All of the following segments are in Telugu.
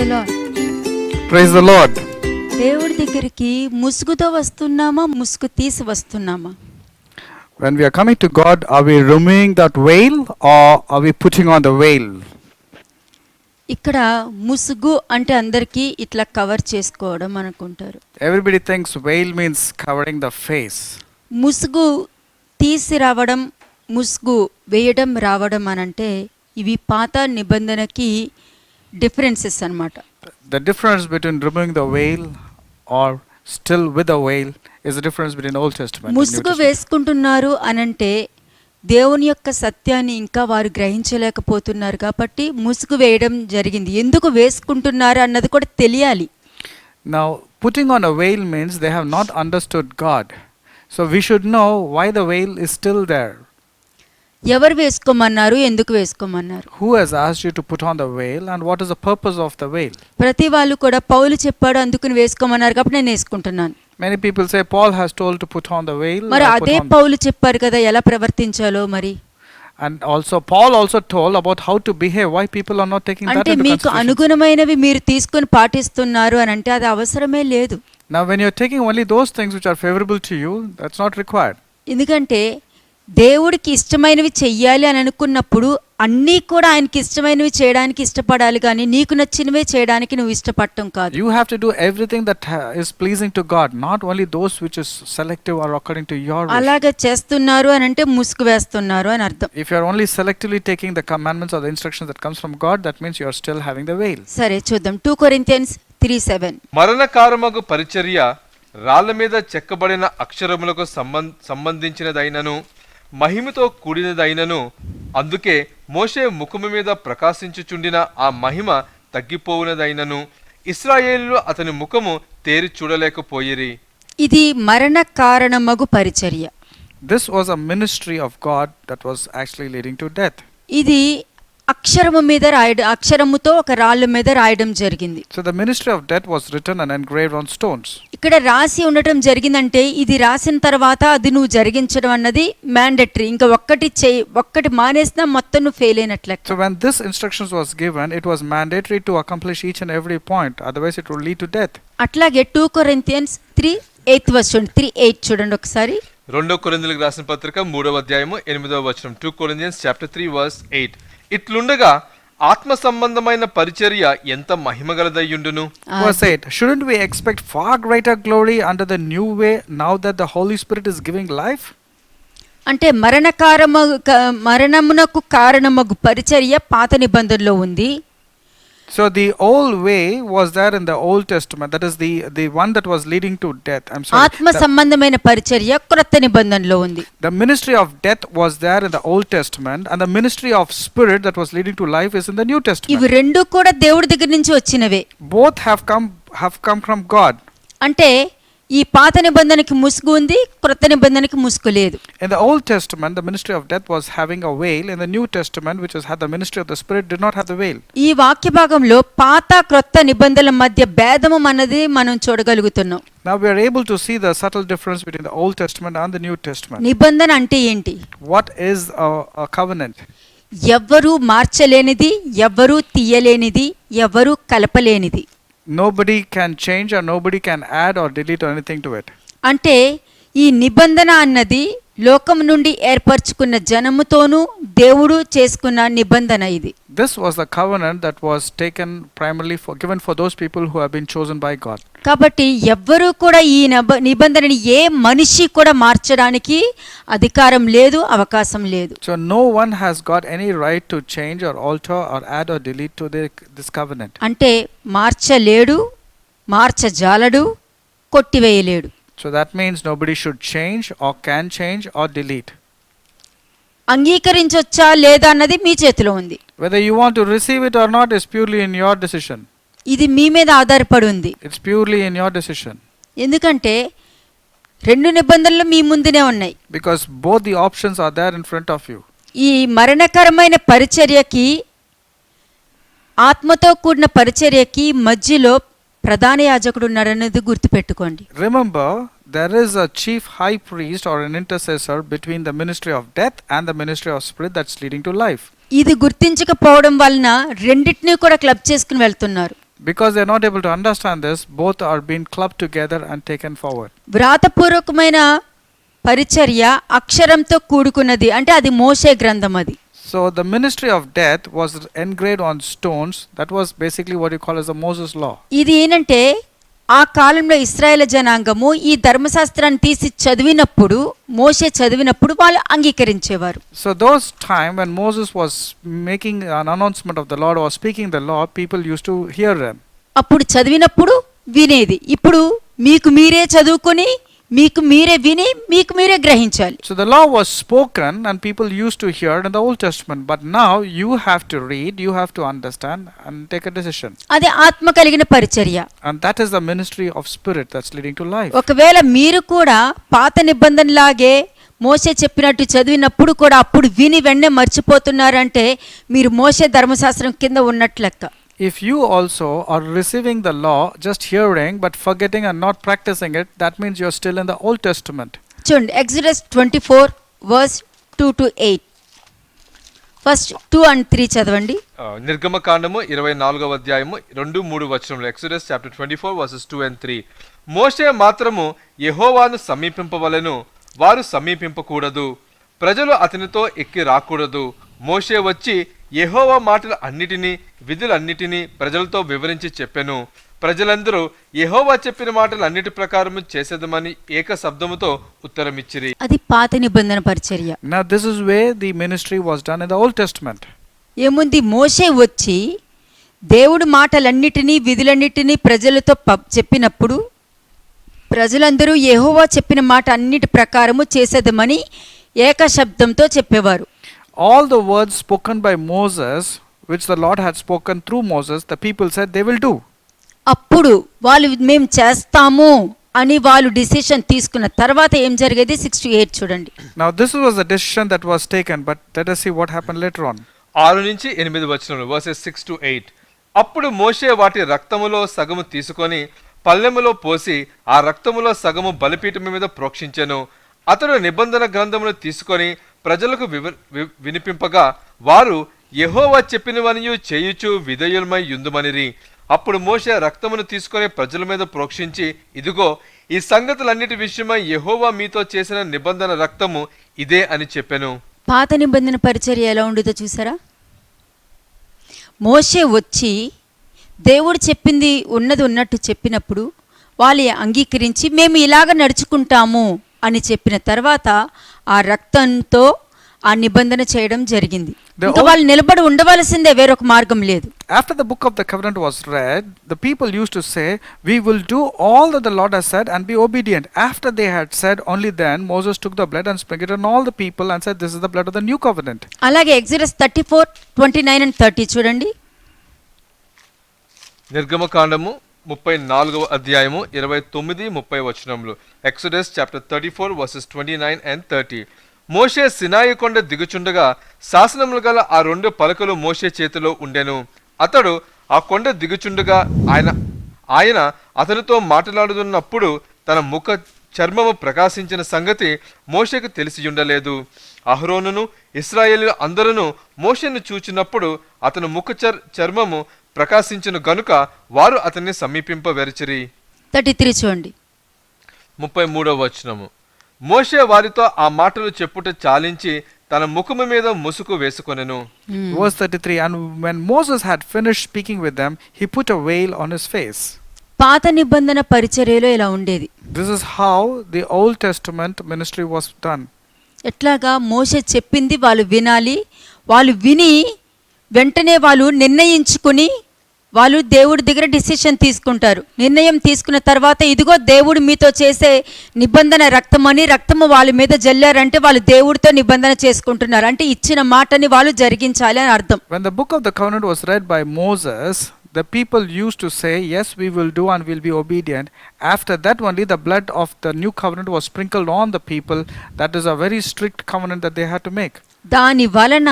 The lord. Praise the Lord. దేవుడి దగ్గరికి ముసుగుతో వస్తున్నామా, ముసుగు తీసి వస్తున్నామా? When we are coming to God, are we removing that veil or are we putting on the veil? ఇక్కడ ముసుగు అంటే అందరికీ ఇట్లా కవర్ చేసుకోవడం అనుకుంటారు. Everybody thinks veil means covering the face. ముసుగు తీసి రావడం, ముసుగు వేయడం రావడం అనంటే ఇవి పాత నిబంధనకి డిఫరెన్సెస్ అన్నమాట. The difference between removing the veil or still with the veil is the difference between Old Testament and New ముసుగు Testament. వేసుకుంటున్నారు అనంటే దేవుని యొక్క సత్యాన్ని ఇంకా వారు గ్రహించలేకపోతున్నారు కాబట్టి ముసుగు వేయడం జరిగింది. ఎందుకు వేసుకుంటున్నారు అన్నది కూడా తెలియాలి. Now, putting on a veil means they have not understood God. So we should know why the veil is still there. ఎవరు వేసుకోమన్నారు, ఎందుకు వేసుకోమన్నారు? Who has asked you to put on the veil and what is the purpose of the veil? ప్రతి వాళ్ళు కూడా పౌలు చెప్పాడు అందుకుని వేసుకోమన్నారు కాబట్టి నేను వేసుకుంటున్నాను. Many people say Paul has told to put on the veil. మరి I put అదే on. పౌలు చెప్పారు కదా ఎలా ప్రవర్తించాలో మరి. And also Paul also told about how to behave. Why people are not taking that అంటే into మీకు consideration. అనుగుణమైనవి మీరు తీసుకొని పాటిస్తున్నారు అని అంటే అది అవసరమే లేదు. Now when you're taking only those things which are favorable to you, that's not required. ఎందుకంటే దేవుడికి ఇష్టమైనవి చెయ్యాలి అని అనుకున్నప్పుడు అన్నీ కూడా ఆయనకి ఇష్టమైనవి చేయడానికి ఇష్టపడాలి కానీ నీకు నచ్చినవే చేయడానికి నువ్వు ఇష్టపడటం కాదు. You have to do everything that is pleasing to God, not only those which is selective or according to your wish. అలాగే చేస్తున్నారు అని అంటే ముసుగు వేస్తున్నారు అని అర్థం. If you are only selectively taking the commandments or the instructions that comes from God, that means you are still having the veil. సరే చూద్దాం 2 Corinthians 3:7. మరణకారమగు పరిచర్య రాళ్ల మీద చెక్కబడిన అక్షరములకు సంబంధించినదైనను మహిమతో కూడినదైనను అందుకే మోషే ముఖము మీద ప్రకాశించుచుండిన ఆ మహిమ తగ్గిపోవునదైనను ఇశ్రాయేలులు అతని ముఖము తేరి చూడలేకపోయిరి. ఇది మరణ కారణమగు పరిచర్య. This was a ministry of God that was actually leading to death. ఇది అక్షరము మీద రాయడం, అక్షరముతో ఒక రాళ్ళ మీద రాయడం జరిగింది. So the ministry of death was written and engraved on stones. ఇక్కడ రాసి ఉండటం జరిగిందంటే ఇది రాసిన తర్వాత అది నువ్వు జరిగించడం అన్నది మ్యాండేటరీ. ఇంకా ఒక్కటి మానేసినా మొత్తం నువ్వు fail అయినట్లే. So when this instructions was given, it was mandatory to accomplish each and every point, otherwise it would lead to death. అట్లాగే 2 Corinthians 3:8 చూడండి ఒకసారి. 2 కొరింథీయులకు రాసిన పత్రిక 3వ అధ్యాయము 8వ వచనం. 2 Corinthians chapter 3 verse 8. ఇట్లుండగా ఆత్మ సంబంధమైన పరిచర్య ఎంత మహిమగలదయ్యుండును. Verse 8. Shouldn't we expect far greater glory under the new way now that the Holy Spirit is giving life? అంటే మరణమునకు కారణమగు పరిచర్య పాత నిబంధనలో ఉంది. So the old way was there in the Old Testament. That is the one that was leading to death. I'm sorry. ఆత్మ సంబంధమైన పరిచర్య క్రొత్త నిబంధనలో ఉంది. The ministry of death was there in the Old Testament, and the ministry of spirit that was leading to life is in the New Testament. ఇవి రెండు కూడా దేవుడి దగ్గర నుంచి వచ్చినవే. Both have come from God. అంటే ఈ పాత నిబంధనకి ముసుగు ఉంది, క్రొత్త నిబంధనకి ముసుగు లేదు. In the Old Testament, the ministry of death was having a veil. In the New Testament, which had the ministry of the Spirit, did not have the veil. ఈ వాక్య భాగంలో పాత క్రొత్త నిబంధనల మధ్య భేదము అన్నది మనం చూడగలుగుతున్నాం. Now we are able to see the subtle difference between the Old Testament and the New Testament. నిబంధన అంటే ఏంటి? What is a covenant? ఎవ్వరూ మార్చలేనిది, ఎవ్వరూ తీయలేనిది, ఎవ్వరూ కలపలేనిది. Nobody can change or nobody can add or delete or anything to it. అంటే ఈ నిబంధన అన్నది లోకం నుండి ఏర్పరచుకున్న జనముతోనూ దేవుడు చేసుకున్న నిబంధన ఇది. This was the covenant that was taken primarily given for those people who have been chosen by God. కాబట్టి ఎవ్వరూ కూడా ఈ నిబంధనని ఏ మనిషి కూడా మార్చడానికి అధికారం లేదు, అవకాశం లేదు. So no one has got any right to change or alter or add or delete to this covenant. అంటే మార్చలేడు, మార్చజాలడు, కొట్టివేయలేడు. So that means nobody should change or can change or delete. అంగీకరించొచ్చా లేదా అన్నది మీ చేతిలో ఉంది. Whether you want to receive it or not is purely in your decision. ఇది మీ మీద ఆధారపడి ఉంది. It's purely in your decision. ఎందుకంటే రెండు నిబంధనలు మీ ముందునే ఉన్నాయి. Because both the options are there in front of you. ఈ మరణకరమైన పరిచర్యకి, ఆత్మతో కూడిన పరిచర్యకి మధ్యలో ప్రధాన యాజకుడు ఉన్నారనేది గుర్తుపెట్టుకోండి. Remember, there is a chief high priest or an intercessor between the ministry of death and the ministry of spirit that's leading to life. ఇది గుర్తించకపోవడం వలన రెండిటిని కూడా క్లబ్ చేసుకుని వెళ్తున్నారు. Because they are not able to understand this, both are being clubbed together and taken forward. వ్రాతపూర్వకమైన పరిచర్య అక్షరంతో కూడుకున్నది, అంటే అది మోషే గ్రంథం. అది So the ministry of death was engraved on stones. That was basically what you call as the Moses law. ఇది ఏంటంటే ఆ కాలంలో ఇశ్రాయేల్ జనాంగము ఈ ధర్మశాస్త్రాన్ని తీసి చదివినప్పుడు, మోషే చదివినప్పుడు వాళ్ళు అంగీకరించేవారు. So those time when Moses was making an announcement of the Lord or speaking the law, people used to hear them. అప్పుడు చదివినప్పుడు వినేది. ఇప్పుడు మీకు మీరే చదువుకొని మీకు మీరే విని మీకు మీరే గ్రహించాలి. So the law was spoken and people used to hear it in the Old Testament, but now you have to read, you have to understand and take a decision. అది ఆత్మ కలిగిన పరిచర్య. And that is the ministry of spirit that's leading to life. ఒకవేళ మీరు కూడా పాత నిబంధనలాగే మోషే చెప్పినట్టు చదివినప్పుడు కూడా అప్పుడు విని వెంటనే మర్చిపోతున్నారంటే మీరు మోషే ధర్మశాస్త్రం కింద ఉన్నట్లు లెక్క. If you also are receiving the law, just hearing but forgetting and not practicing it, that means you're still in the Old Testament. చూడండి, Exodus 24 verse 2 to 8. First 2 and 3 చదవండి. నిర్గమకాండము 24వ అధ్యాయము 2-3 వచనములు. Exodus chapter 24 versus 2 and 3. మోషే మాత్రము యెహోవాను సమీపింపవలెను, వారు సమీపింపకూడదు, ప్రజలు అతనితో ఎక్కి రాకూడదు. మోషే వచ్చి యెహోవా మాటలు అన్నిటినీ విధులన్నిటినీ ప్రజలతో వివరించి చెప్పెను. ప్రజలందరూ యెహోవా చెప్పిన మాటలు అన్నిటి ప్రకారము చేసేదమని ఏక శబ్దముతో ఉత్తరమిచ్చిరి. అది పాత నిబంధన పరిచర్య. Now this is where the ministry was done in the Old Testament. ఏముంది, మోషే వచ్చి దేవుడి మాటలన్నిటినీ విధులన్నిటినీ ప్రజలతో చెప్పినప్పుడు ప్రజలందరూ యెహోవా చెప్పిన మాట అన్నిటి ప్రకారము చేసేదమని ఏక శబ్దంతో చెప్పేవారు. All the words spoken by Moses, which the Lord had spoken through Moses, the people said they will do. అప్పుడు వాళ్ళు మేము చేస్తాము అని వాళ్ళు డిసిషన్ తీసుకున్న తర్వాత ఏం జరిగేది 6 to 8 చూడండి. Now this was the decision that was taken, but let us see what happened later on. 6-8 వచనములు వర్సెస్ 6 to 8. అప్పుడు మోషే వాటి రక్తములో సగము తీసుకొని పల్లెములో పోసి ఆ రక్తములో సగము బలిపీఠము మీద ప్రోక్షించెను. అతడు నిబంధన గ్రంథమును తీసుకొని ప్రజలకు వినిపింపగా వారు యెహోవా చెప్పినవనియు చేయుచు విధేయులమై యుందుమనిరి. అప్పుడు మోషే రక్తమును తీసుకొని ప్రజల మీద ప్రోక్షించి, ఇదిగో ఈ సంగతులన్నిటి విషయమై యెహోవా మీతో చేసిన నిబంధన రక్తము ఇదే అని చెప్పెను. పాత నిబంధన పరిచర్య ఎలా ఉండేదో చూసారా? మోషే వచ్చి దేవుడు చెప్పింది ఉన్నది ఉన్నట్టు చెప్పినప్పుడు వాళ్ళు అంగీకరించి మేము ఇలాగ నడుచుకుంటాము అని చెప్పిన తర్వాత ఆ రక్తంతో ఆ నిబంధన చేయడం జరిగింది. ఇంకా వాళ్ళు నిలబడి ఉండవలసిందే, వేరొక మార్గం లేదు. After the book of the covenant was read, the people used to say, we will do all that the Lord has said and be obedient. After they had said, only then Moses took the blood and sprinkled on all the people and said, this is the blood of the new covenant. అలాగే Exodus 34, 29 and 30 చూడండి. నిర్గమకాండము 34వ అధ్యాయము 29-30 వచనములు. Exodus chapter 34 versus 29 and 30. మోషే సినాయి కొండ దిగుచుండగా శాసనములు గల ఆ 2 పలకలు మోషే చేతిలో ఉండెను. అతడు ఆ కొండ దిగుచుండగా ఆయన అతనితో మాట్లాడుతున్నప్పుడు తన ముఖ చర్మము ప్రకాశించిన సంగతి మోషేకు తెలిసి ఉండలేదు. అహరోనును ఇశ్రాయేలు అందరూ మోషేను చూచినప్పుడు అతని ముఖ చర్మము ప్రకాశించిన గనుక వారు అతన్ని సమీపింపవెరచిరి. 33 చూడండి. 33వ వచనము. మోషే వారితో ఆ మాటలు చెప్పుట చాలించి తన ముఖము మీద ముసుగు వేసుకొనెను. Verse 33, and when Moses had finished speaking with them, he put a veil on his face. పాత నిబంధన పరిచర్యలో ఇలా ఉండేది. This is how the Old Testament ministry was done. ఎట్లాగా మోషే చెప్పింది వాళ్ళు వినాలి, వాళ్ళు విని వెంటనే వాళ్ళు నిర్ణయించుకుని వాళ్ళు దేవుడి దగ్గర డిసిషన్ తీసుకుంటారు. నిర్ణయం తీసుకున్న తర్వాత ఇదిగో దేవుడు మీతో చేసే నిబంధన రక్తం అని రక్తము వాళ్ళ మీద జల్లారంటే వాళ్ళు దేవుడితో నిబంధన చేసుకుంటున్నారు, అంటే ఇచ్చిన మాటని వాళ్ళు జరిగించాలి అని అర్థం. When the book of the covenant was read by Moses, the people used to say, yes, we will do and we'll be obedient. After that only the blood of the new covenant was sprinkled on the people. That is a very strict covenant that they had to make. దాని వలన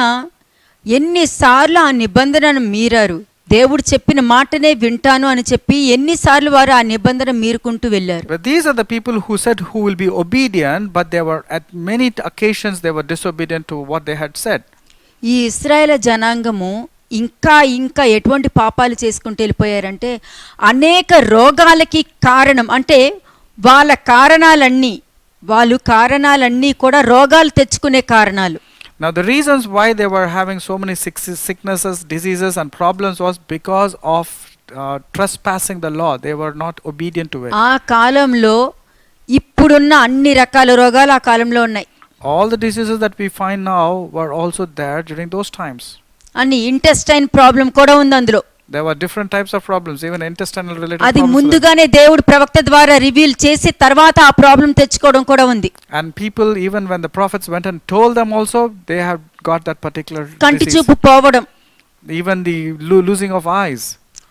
ఎన్నిసార్లు ఆ నిబంధనను మీరారు, దేవుడు చెప్పిన మాటనే వింటాను అని చెప్పి ఎన్నిసార్లు వారు ఆ నిబంధన మీరుకుంటూ వెళ్ళారు. But these are the people who said who will be obedient, but they were at many occasions they were disobedient to what they had said. ఈ ఇశ్రాయేలు జనాంగము ఇంకా ఇంకా ఎటువంటి పాపాలు చేసుకుంటూ వెళ్ళిపోయారంటే అనేక రోగాలకి కారణం అంటే వాళ్ళ కారణాలన్నీ కూడా రోగాలు తెచ్చుకునే కారణాలు. Now the reasons why they were having so many sicknesses, diseases and problems was because of trespassing the law. They were not obedient to it. ఆ కాలంలో ఇప్పుడున్న అన్ని రకాల రోగాలు ఆ కాలంలో ఉన్నాయి. All the diseases that we find now were also there during those times. అన్ని ఇంటెస్టైన్ ప్రాబ్లం కూడా ఉంది అందులో. There were different types of problems, even intestinal related అది problems. ముందుగానే దేవుడు ప్రవక్త ద్వారా రివీల్ చేసి తర్వాత ఆ ప్రాబ్లం తెచ్చుకోవడం కూడా ఉంది. And people, even when the prophets went and told them also, they have got that particular కంటి disease. చూపు పోవడం, Even the losing of eyes.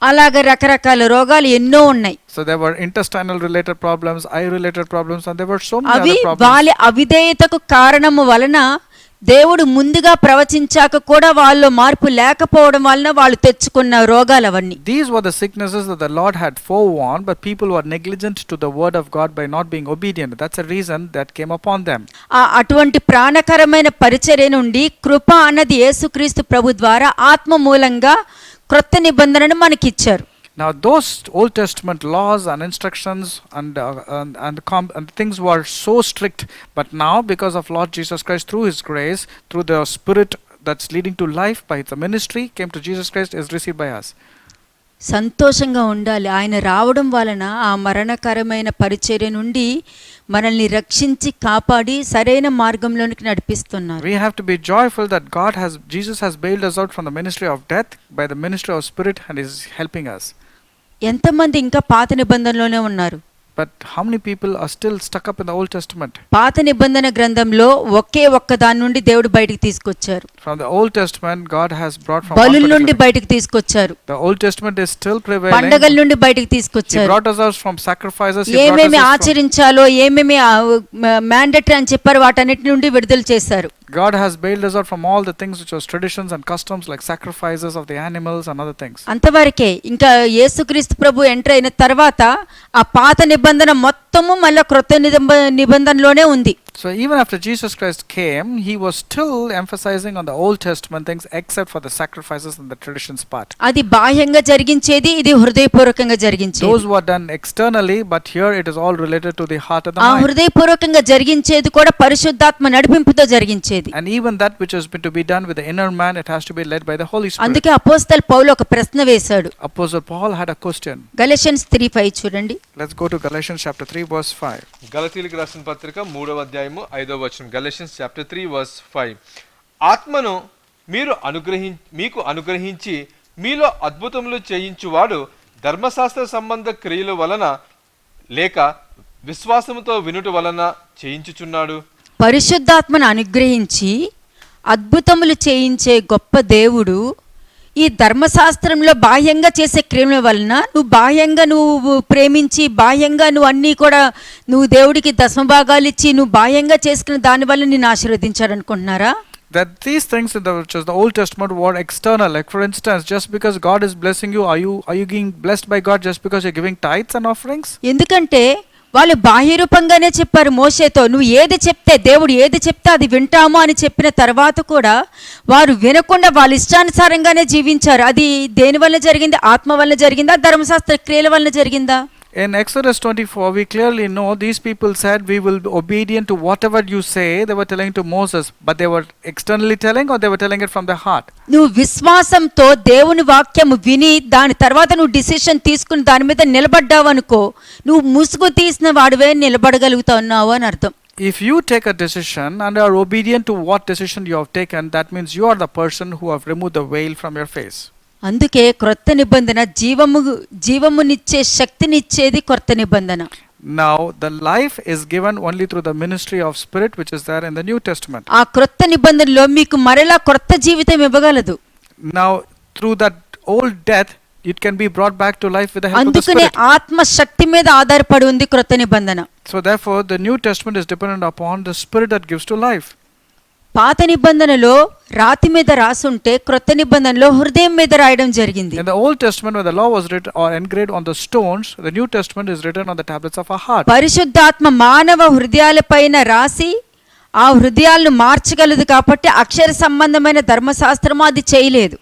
అలాగే రకరకాల రోగాలు ఎన్నో ఉన్నాయి. So there were intestinal related problems, eye related problems, and there were so many అవి other problems. వాళ్ళ అవిధేయతకు కారణము వలన దేవుడు ముందుగా ప్రవచించాక కూడా వాళ్ళలో మార్పు లేకపోవడం వలన వాళ్ళు తెచ్చుకున్న రోగాలు అవన్నీ. These were the sicknesses that the Lord had forewarned, but people were negligent to the word of God by not being obedient. That's a reason that came upon them. అటువంటి ప్రాణకరమైన పరిచర్య నుండి కృప అన్నది యేసుక్రీస్తు ప్రభు ద్వారా ఆత్మ మూలంగా క్రొత్త నిబంధనను మనకిచ్చారు. Now those Old Testament laws and instructions and things were so strict, but now because of Lord Jesus Christ, through His grace, through the Spirit that's leading to life by the ministry came to Jesus Christ, is received by us. సంతోషంగా ఉండాలి. ఆయన రావడం వలన ఆ మరణకరమైన పరిచర్య నుండి మనల్ని రక్షించి కాపాడి సరైన మార్గంలోనికి నడిపిస్తున్నారు. We have to be joyful that Jesus has bailed us out from the ministry of death by the ministry of Spirit and is helping us. ఎంతమంది ఇంకా పాత నిబంధనలోనే ఉన్నారు? But how many people are still stuck up in the Old Testament? పాత నిబంధన గ్రంథంలో ఒక్క దాని నుండి దేవుడు బయటికి తీసుకొచ్చారు. From the Old Testament, God has brought from బలుల నుండి బయటికి తీసుకొచ్చారు. The Old Testament is still prevailing. పండగల నుండి బయటికి He తీసుకొచ్చారు. brought us out from sacrifices. He brought ఏమేమి us out from ఆచరించాలో ఏమేమి మ్యాండేటరీ అని చెప్పారు వాటన్నిటి నుండి విడుదల చేశారు. God has bailed us out from all the things which was traditions and customs like sacrifices of the animals and other things. అంతవరకే. ఇంకా యేసుక్రీస్తు ప్రభు ఎంటర్ అయిన తర్వాత ఆ పాత నిబంధన మొత్తము మళ్ళీ క్రొత్త నిబంధనలోనే ఉంది. So even after Jesus Christ came, He was still emphasizing on the Old Testament things except for the sacrifices and the traditions part. అది బాహ్యంగా జరిగించేది, ఇది హృదయపూర్వకంగా జరిగించేది. Those were done externally, but here it is all related to the heart and the ఆ mind. హృదయపూర్వకంగా జరిగించేది కూడా పరిశుద్ధాత్మ నడిపింపుతో జరిగించేది. And even that which is to be done with the inner man, it has to be led by the Holy Spirit. అందుకే అపోస్తలు పౌలు ఒక ప్రశ్న వేశాడు. Apostle Paul had a question. గలషియన్స్ 3:5 చూడండి. Let's go to Galatians chapter 3 verse 5. గలతీయులకు రాసిన పత్రిక 3వ అధ్యాయము 5వ వచనం. గలషియన్స్ చాప్టర్ 3 వర్స్ 5. ఆత్మను మీకు అనుగ్రహించి మీలో అద్భుతములు చేయించువాడు ధర్మశాస్త్ర సంబంధ క్రియల వలన లేక విశ్వాసముతో వినుట వలన చేయించుచున్నాడు. పరిశుద్ధాత్మను అనుగ్రహించి అద్భుతములు చేయించే గొప్ప దేవుడు ఈ ధర్మశాస్త్రంలో బాహ్యంగా చేసే క్రియల వలన నువ్వు ప్రేమించి బాహ్యంగా నువ్వు అన్నీ కూడా నువ్వు దేవుడికి దశమభాగాలు ఇచ్చి నువ్వు బాహ్యంగా చేసుకున్న దానివల్ల నిన్ను ఆశీర్వదించాడు అనుకుంటున్నారా? That these things which is the Old Testament were external. Like for instance, just because God is blessing you, are you being blessed by God just because you're giving tithes and offerings? ఎందుకంటే వాళ్ళు బాహ్య రూపంగానే చెప్పారు మోషేతో, నువ్వు ఏది చెప్తే దేవుడు ఏది చెప్తే అది వింటాము అని చెప్పిన తర్వాత కూడా వారు వినకుండా వాళ్ళ ఇష్టానుసారంగానే జీవించారు. అది దేని వల్ల జరిగింది? ఆత్మ వల్ల జరిగిందా, ధర్మశాస్త్ర క్రియల వల్ల జరిగిందా? In Exodus 24, we clearly know these people said, we will be obedient to whatever you say. They were telling to Moses, but they were externally telling or they were telling it from their heart? నువ్వు విశ్వాసంతో దేవుని వాక్యము విని దాని తర్వాత నువ్వు డిసిషన్ తీసుకుని దాని మీద నిలబడ్డావనుకో, నువ్వు ముసుగు తీసిన వాడివే నిలబడగలుగుతున్నావు అని అర్థం. If you take a decision and are obedient to what decision you have taken, that means you are the person who have removed the veil from your face. అందుకే క్రొత్త నిబంధన జీవమునిచ్చే శక్తినిచ్చేది క్రొత్త నిబంధన. Now the life is given only through the ministry of Spirit which is there in the New Testament. ఆ క్రొత్త నిబంధనలో మీకు మరలా క్రొత్త జీవితం ఇవ్వగలదు. Now through that old death it can be brought back to life with the help of the అందుకనే Spirit. ఆత్మ శక్తి మీద ఆధారపడి ఉంది క్రొత్త నిబంధన. So therefore the New Testament is dependent upon the Spirit that gives to life. పాత నిబంధనలో రాతి మీద రాసుంటే క్రొత్త నిబంధనలో హృదయం మీద రాయడం జరిగింది. In the Old Testament when the law was written or engraved on the stones, the New Testament is written on the tablets of our heart. పరిశుద్ధాత్మ మానవ హృదయాలపైన రాసి ఆ హృదయాలను మార్చగలదు కాబట్టి అక్షర సంబంధమైన ధర్మశాస్త్రము అది చేయలేదు.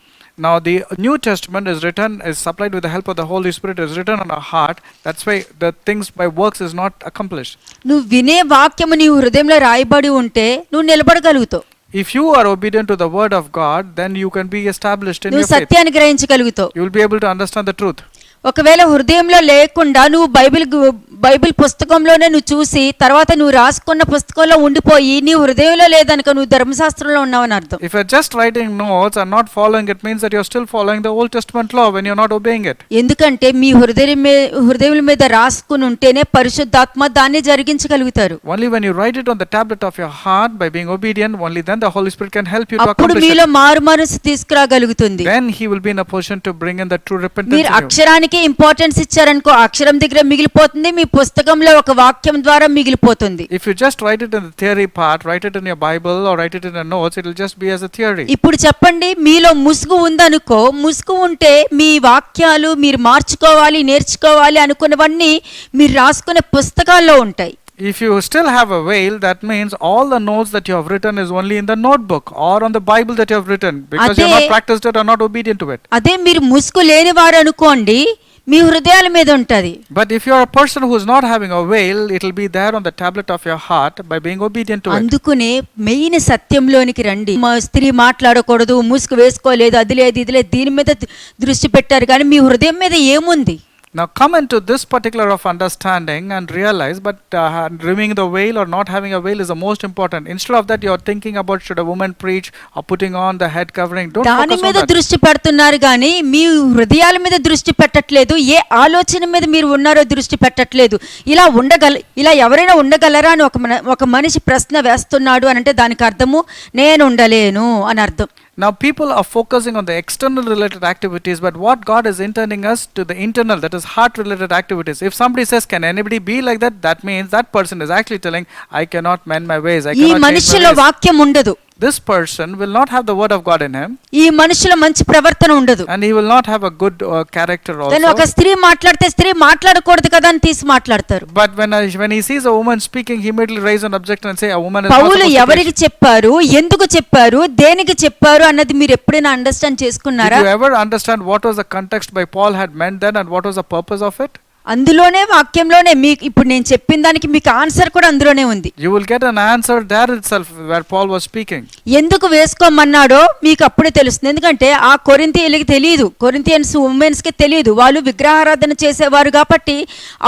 Now the New Testament is written, is supplied with the help of the Holy Spirit, is written on our heart. That's why the things by works is not accomplished. నువ్వు వినే వాక్యము నీ హృదయంలో రాయబడి ఉంటే నువ్వు నిలబడగలుగుతావు. If you are obedient to the word of God, then you can be established in your నువ్వు faith. సత్యాన్ని గ్రహించగలుగుతావు. You will be able to understand the truth. ఒకవేళ హృదయంలో లేకుండా నువ్వు బైబిల్ పుస్తకంలోనే నువ్వు చూసి తర్వాత నువ్వు రాసుకున్న పుస్తకంలో ఉండిపోయి నీ హృదయంలో లేదనుక నువ్వు ధర్మశాస్త్రంలో ఉన్నావని అర్థం. If you're just writing notes and not following, it means that you're still following the Old Testament law when you're not obeying it. ఎందుకంటే మీ హృదయం మీద రాసుకుని ఉంటేనే పరిశుద్ధాత్మ దాన్ని జరిగించగలుగుతారు. Only when you write it on the tablet of your heart by being obedient, only then the Holy Spirit can help you to అప్పుడు accomplish మీలో it. మారు మనసు తీసుకురాగలుగుతుంది. Then He will be in a position to bring in the true repentance మీరు in you. అక్షరానికి ఇంపార్టెన్స్ ఇచ్చారనుకో అక్షరం దగ్గర మిగిలిపోతుంది, మీ పుస్తకంలో ఒక వాక్యం ద్వారా మిగిలిపోతుంది. If you just write it in the theory part, write it in your Bible or write it in your notes, it will just be as a theory. ఇప్పుడు చెప్పండి, మీలో ముసుగు ఉందనుకో, ముసుగు ఉంటే మీ వాక్యాలు మీరు మార్చుకోవాలి నేర్చుకోవాలి అనుకున్నవన్నీ మీరు రాసుకునే పుస్తకాల్లో ఉంటాయి. If you still have a veil, that means all the notes that you have written is only in the notebook or on the Bible that you have written, because you have not practiced it or not obedient to it. అదే మీరు ముసుగు లేని వారు అనుకోండి, మీ హృదయాల మీద ఉంటది. But if you are a person who is not having a veil, it will be there on the tablet of your heart by being obedient to it. అందుకునే మెయిన్ సత్యంలోనికి రండి. మా స్త్రీ మాట్లాడకూడదు, ముసుగు వేసుకోలేదు, అది లేదు ఇది లేదు, దీని మీద దృష్టి పెట్టారు కానీ మీ హృదయం మీద ఏముంది? Now come into this particular of understanding and realize, but removing the veil or not having a veil is the most important. Instead of that, you are thinking about should a woman preach or putting on the head covering. Don't దాని focus on మీద that. దృష్టి పెడుతున్నారు కానీ మీ హృదయాల మీద దృష్టి పెట్టట్లేదు. ఏ ఆలోచన మీద మీరు ఉన్నారో దృష్టి పెట్టట్లేదు. ఇలా ఎవరైనా ఉండగలరా అని ఒక మనిషి ప్రశ్న వేస్తున్నాడు అని అంటే దానికి అర్థము నేను ఉండలేను అని అర్థం. Now people are focusing on the external related activities, but what God is intending us to the internal, that is heart related activities. If somebody says, can anybody be like that? That means that person is actually telling, I cannot mend my ways, I ఈ cannot change my మనిషిలో ways. వాక్యం ఉండదు. This person will not have the word of God in him, ఈ మనిషిలో మంచి ప్రవర్తన ఉండదు. and he will not have a good character కానీ ఒక also. స్త్రీ మాట్లాడితే స్త్రీ మాట్లాడకూడదు కదా అని తీసి మాట్లాడతారు. But when he sees a woman speaking, he immediately raise an objection and say, a woman is not Paul supposed to ఎవరికి preach. చెప్పారు, ఎందుకు చెప్పారు, దేనికి చెప్పారు అన్నది మీరు ఎప్పుడైనా అండర్స్టాండ్ చేసుకున్నారా? Did you ever understand what was the context by Paul had meant then and what was the purpose of it? అందులోనే వాక్యంలోనే మీకు ఇప్పుడు నేను చెప్పిన దానికి మీకు ఆన్సర్ కూడా అందులోనే ఉంది. You will get an answer there itself where Paul was speaking. ఎందుకు వేసుకోమన్నాడో మీకు అప్పుడే తెలుస్తుంది. ఎందుకంటే ఆ కొరింథీయులకి తెలియదు, కొరింథియన్స్ ఉమెన్స్ కి తెలియదు, వాళ్ళు విగ్రహారాధన చేసేవారు కాబట్టి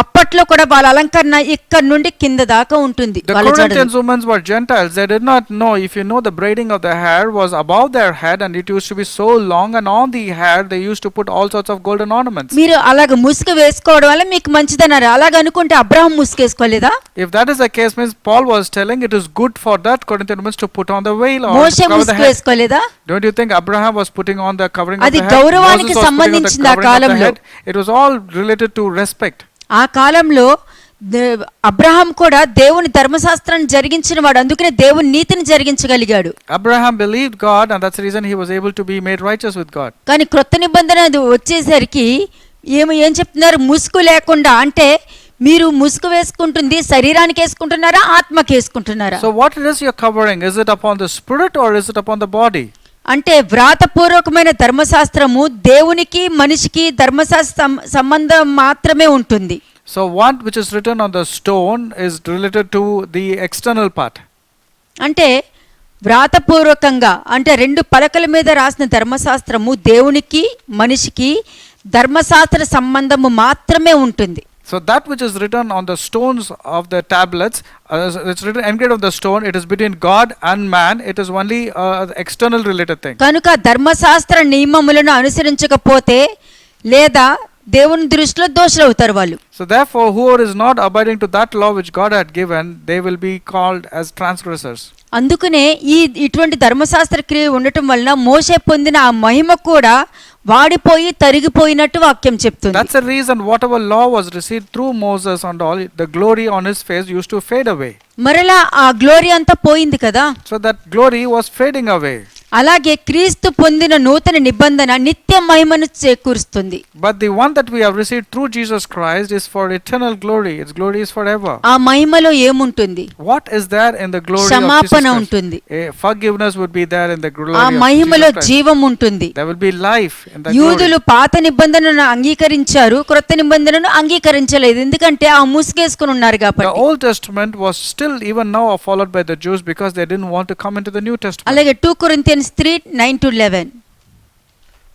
అప్పట్లో కూడా వాళ్ళ అలంకరణ ఇక్కడ నుండి కింద దాకా ఉంటుంది. The Corinthians women were Gentiles. They did not know. If you know, the braiding of the hair was above their head and it used to be so long, and on the hair they used to put all sorts of golden ornaments. మీరు అలాగ ముసుగు వేసుకోవడం వల్ల మీకు మంచిదన్నారు. అలాగ అనుకుంటే Abraham ముసుగేసుకోలేదా? If that is the case, means Paul was telling it is good for that Corinthian women to put on the veil or Moshe cover the ముసుగు head. వేసుకోలేదా? Don't you think Abraham was putting on the covering of అది the head? గౌరవానికి Moses was putting on the సంబంధించింది ఆ covering of the కాలంలో. head. It was all related to respect. ఆ కాలంలో అబ్రహాం కూడా దేవుని ధర్మశాస్త్రాన్ని జరిగించిన వాడు, అందుకనే దేవుని నీతిని జరిగించగలిగాడు. Abraham believed God, and that's the reason he was able to be made righteous with God. కానీ క్రొత్త నిబంధన వచ్చేసరికి ఏం చెప్తున్నారు? ముసుగు లేకుండా అంటే మీరు ముసుగు వేసుకుంటుంది శరీరానికి వేసుకుంటున్నారా, ఆత్మకి వేసుకుంటున్నారా? So what is your covering? Is it upon the spirit or is it upon the body? అంటే వ్రాతపూర్వకమైన ధర్మశాస్త్రము దేవునికి మనిషికి ధర్మశాస్త్ర సంబంధం మాత్రమే ఉంటుంది. So what which is written on the stone is related to the external part. అంటే వ్రాతపూర్వకంగా అంటే రెండు పలకల మీద రాసిన ధర్మశాస్త్రము దేవునికి మనిషికి ధర్మశాస్త్ర సంబంధము మాత్రమే ఉంటుంది. So that which is written on the stones of the tablets, it's written engraved on the stone, it is between God and man. It is only external related thing. కనుక ధర్మశాస్త్ర నియమములను అనుసరించకపోతే లేదా దేవుని దృష్టిలో దోషులు అవుతారు వాళ్ళు. So therefore, whoever is not abiding to that law which God had given, they will be called as transgressors. అందుకనే ఇటువంటి ధర్మశాస్త్ర క్రియ ఉండటం వలన మోషే పొందిన ఆ మహిమ కూడా వాడిపోయి తరిగిపోయినట్టు వాక్యం చెప్తుంది. That's the reason whatever law was received through Moses and all, the glory on his face used to fade away. మరలా ఆ గ్లోరీ అంతా పోయింది కదా. So that glory was fading away. అలాగే క్రీస్తు పొందిన నూతన నిబంధన నిత్య మహిమను చేకూరుస్తుంది. But the one that we have received through Jesus Christ is for eternal glory. Its glory is forever. ఆ మహిమలో ఏముంటుంది? What is there in the glory of Jesus క్షమాపణ Christ? ఉంటుంది. Forgiveness would be there in the glory ఆ of మహిమలో Jesus Christ. జీవం ఉంటుంది. There will be life in the glory. యూదులు పాత నిబంధనను అంగీకరించారు, క్రొత్త నిబంధనను అంగీకరించలేదు. ఎందుకంటే ఆ ముసుగేసుకుని ఉన్నారు The కాబట్టి. Old Testament was still even now followed by the Jews because they didn't want to come into the New Testament. అలాగే 2 Corinthians 3:9-11.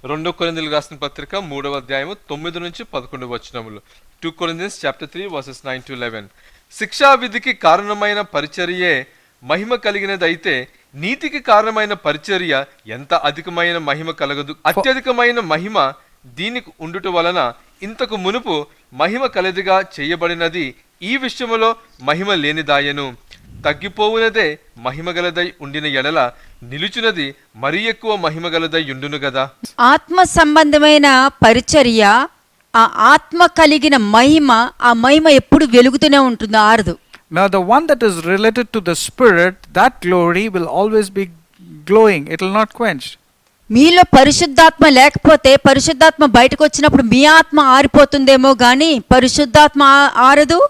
2 కొరింథీయులకు రాసిన పత్రిక 3వ అధ్యాయము 9 నుంచి 11 వచనములు. 2 Corinthians chapter 3 verses 9-11. శిక్షా విధికి కారణమైన పరిచర్యే మహిమ కలిగినదైతే నీతికి కారణమైన పరిచర్య ఎంత అధికమైన మహిమ కలగదు. అత్యధికమైన మహిమ దీనికి ఉండుట వలన ఇంతకు మునుపు మహిమ కలదిగా చేయబడినది ఈ విషయములో మహిమ లేనిదాయను. తగ్గిపోవునదే మహిమగలదై ఉండిన ఎడల నిలుచున్నది మరీ ఎక్కువ మహిమగలదై ఉండును గదా. ఆత్మ సంబంధమైన పరిచర్య, ఆ ఆత్మ కలిగిన మహిమ, ఆ మహిమ ఎప్పుడు వెలుగుతూనే ఉంటుంది, ఆరదు. Now the one that is related to the Spirit, that glory will always be glowing. It will not quench. మీలో పరిశుద్ధాత్మ లేకపోతే పరిశుద్ధాత్మ బయటకు వచ్చినప్పుడు మీ ఆత్మ ఆరిపోతుందేమో కానీ పరిశుద్ధాత్మ ఆరదు,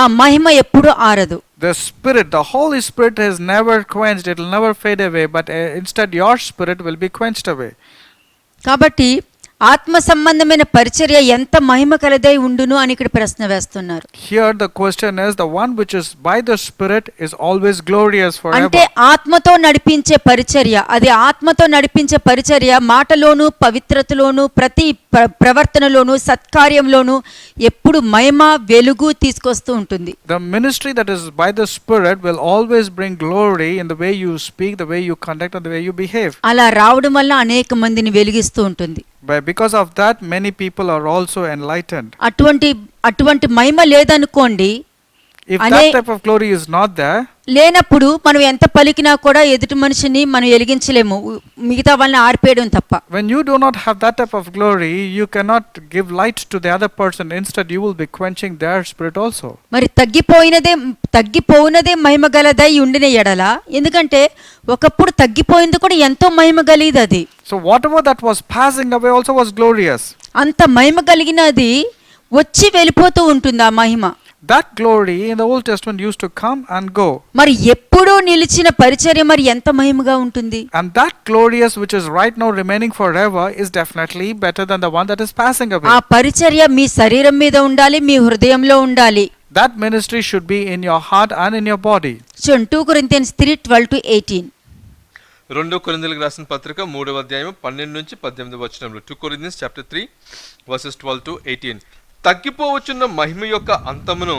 ఆ మహిమ ఎప్పుడు ఆరదు. The Spirit, the Holy Spirit is never quenched. It will never fade away. But instead your spirit will be quenched away. కాబట్టి ఆత్మ సంబంధమైన పరిచర్య ఎంత మహిమ కలదై ఉండును అని ఇక్కడ ప్రశ్న వేస్తున్నారు. Here the question is, the one which is by the Spirit is always glorious forever. అంటే ఆత్మతో నడిపించే పరిచర్య, అది ఆత్మతో నడిపించే పరిచర్య మాటలోను పవిత్రతలోను ప్రతి ప్రవర్తనలోను సత్కార్యంలోను ఎప్పుడు మహిమ వెలుగు తీసుకొస్తూ ఉంటుంది. The ministry that is by the Spirit will always bring glory in the way you speak, the way you conduct, and the way you behave. అలా రావడం వల్ల అనేక మందిని వెలిగిస్తూ ఉంటుంది. But because of that, many people are also enlightened. అటువంటి మహిమ లేదనుకోండి, If that type of glory is not there, లేనప్పుడు మనం ఎంత పలికినా కూడా ఎదుటి మనిషిని మనం వెలిగించలేము, మిగతా వాళ్ళని ఆర్పేయడం తప్ప. when you do not have that type of glory, you cannot give light to the other person. Instead, you will be quenching their spirit also. మరి తగ్గిపోయినదే మహిమ గలదై ఉండిన ఎడల, ఎందుకంటే ఒకప్పుడు తగ్గిపోయింది కూడా ఎంతో మహిమ కలిగిది అది. So whatever that was passing away also was glorious. అంత మహిమ కలిగినది వచ్చి వెళ్ళిపోతూ ఉంటుంది ఆ మహిమ. That glory in the Old Testament used to come and go. మరి ఎప్పుడూ నిలిచిన పరిచర్య మరి ఎంత మహిమగా ఉంటుంది. And that glorious which is right now remaining forever is definitely better than the one that is passing away. ఆ పరిచర్య మీ శరీరం మీద ఉండాలి, మీ హృదయంలో ఉండాలి. That ministry should be in your heart and in your body. So 2 Corinthians 3:12-18. 2 కొరింథీయులకు రాసిన పత్రిక 3వ అధ్యాయం 12 నుంచి 18 వచనములు. 2 Corinthians chapter 3 verses 12-18. తగ్గిపోవచ్చున్న మహిమ యొక్క అంతమును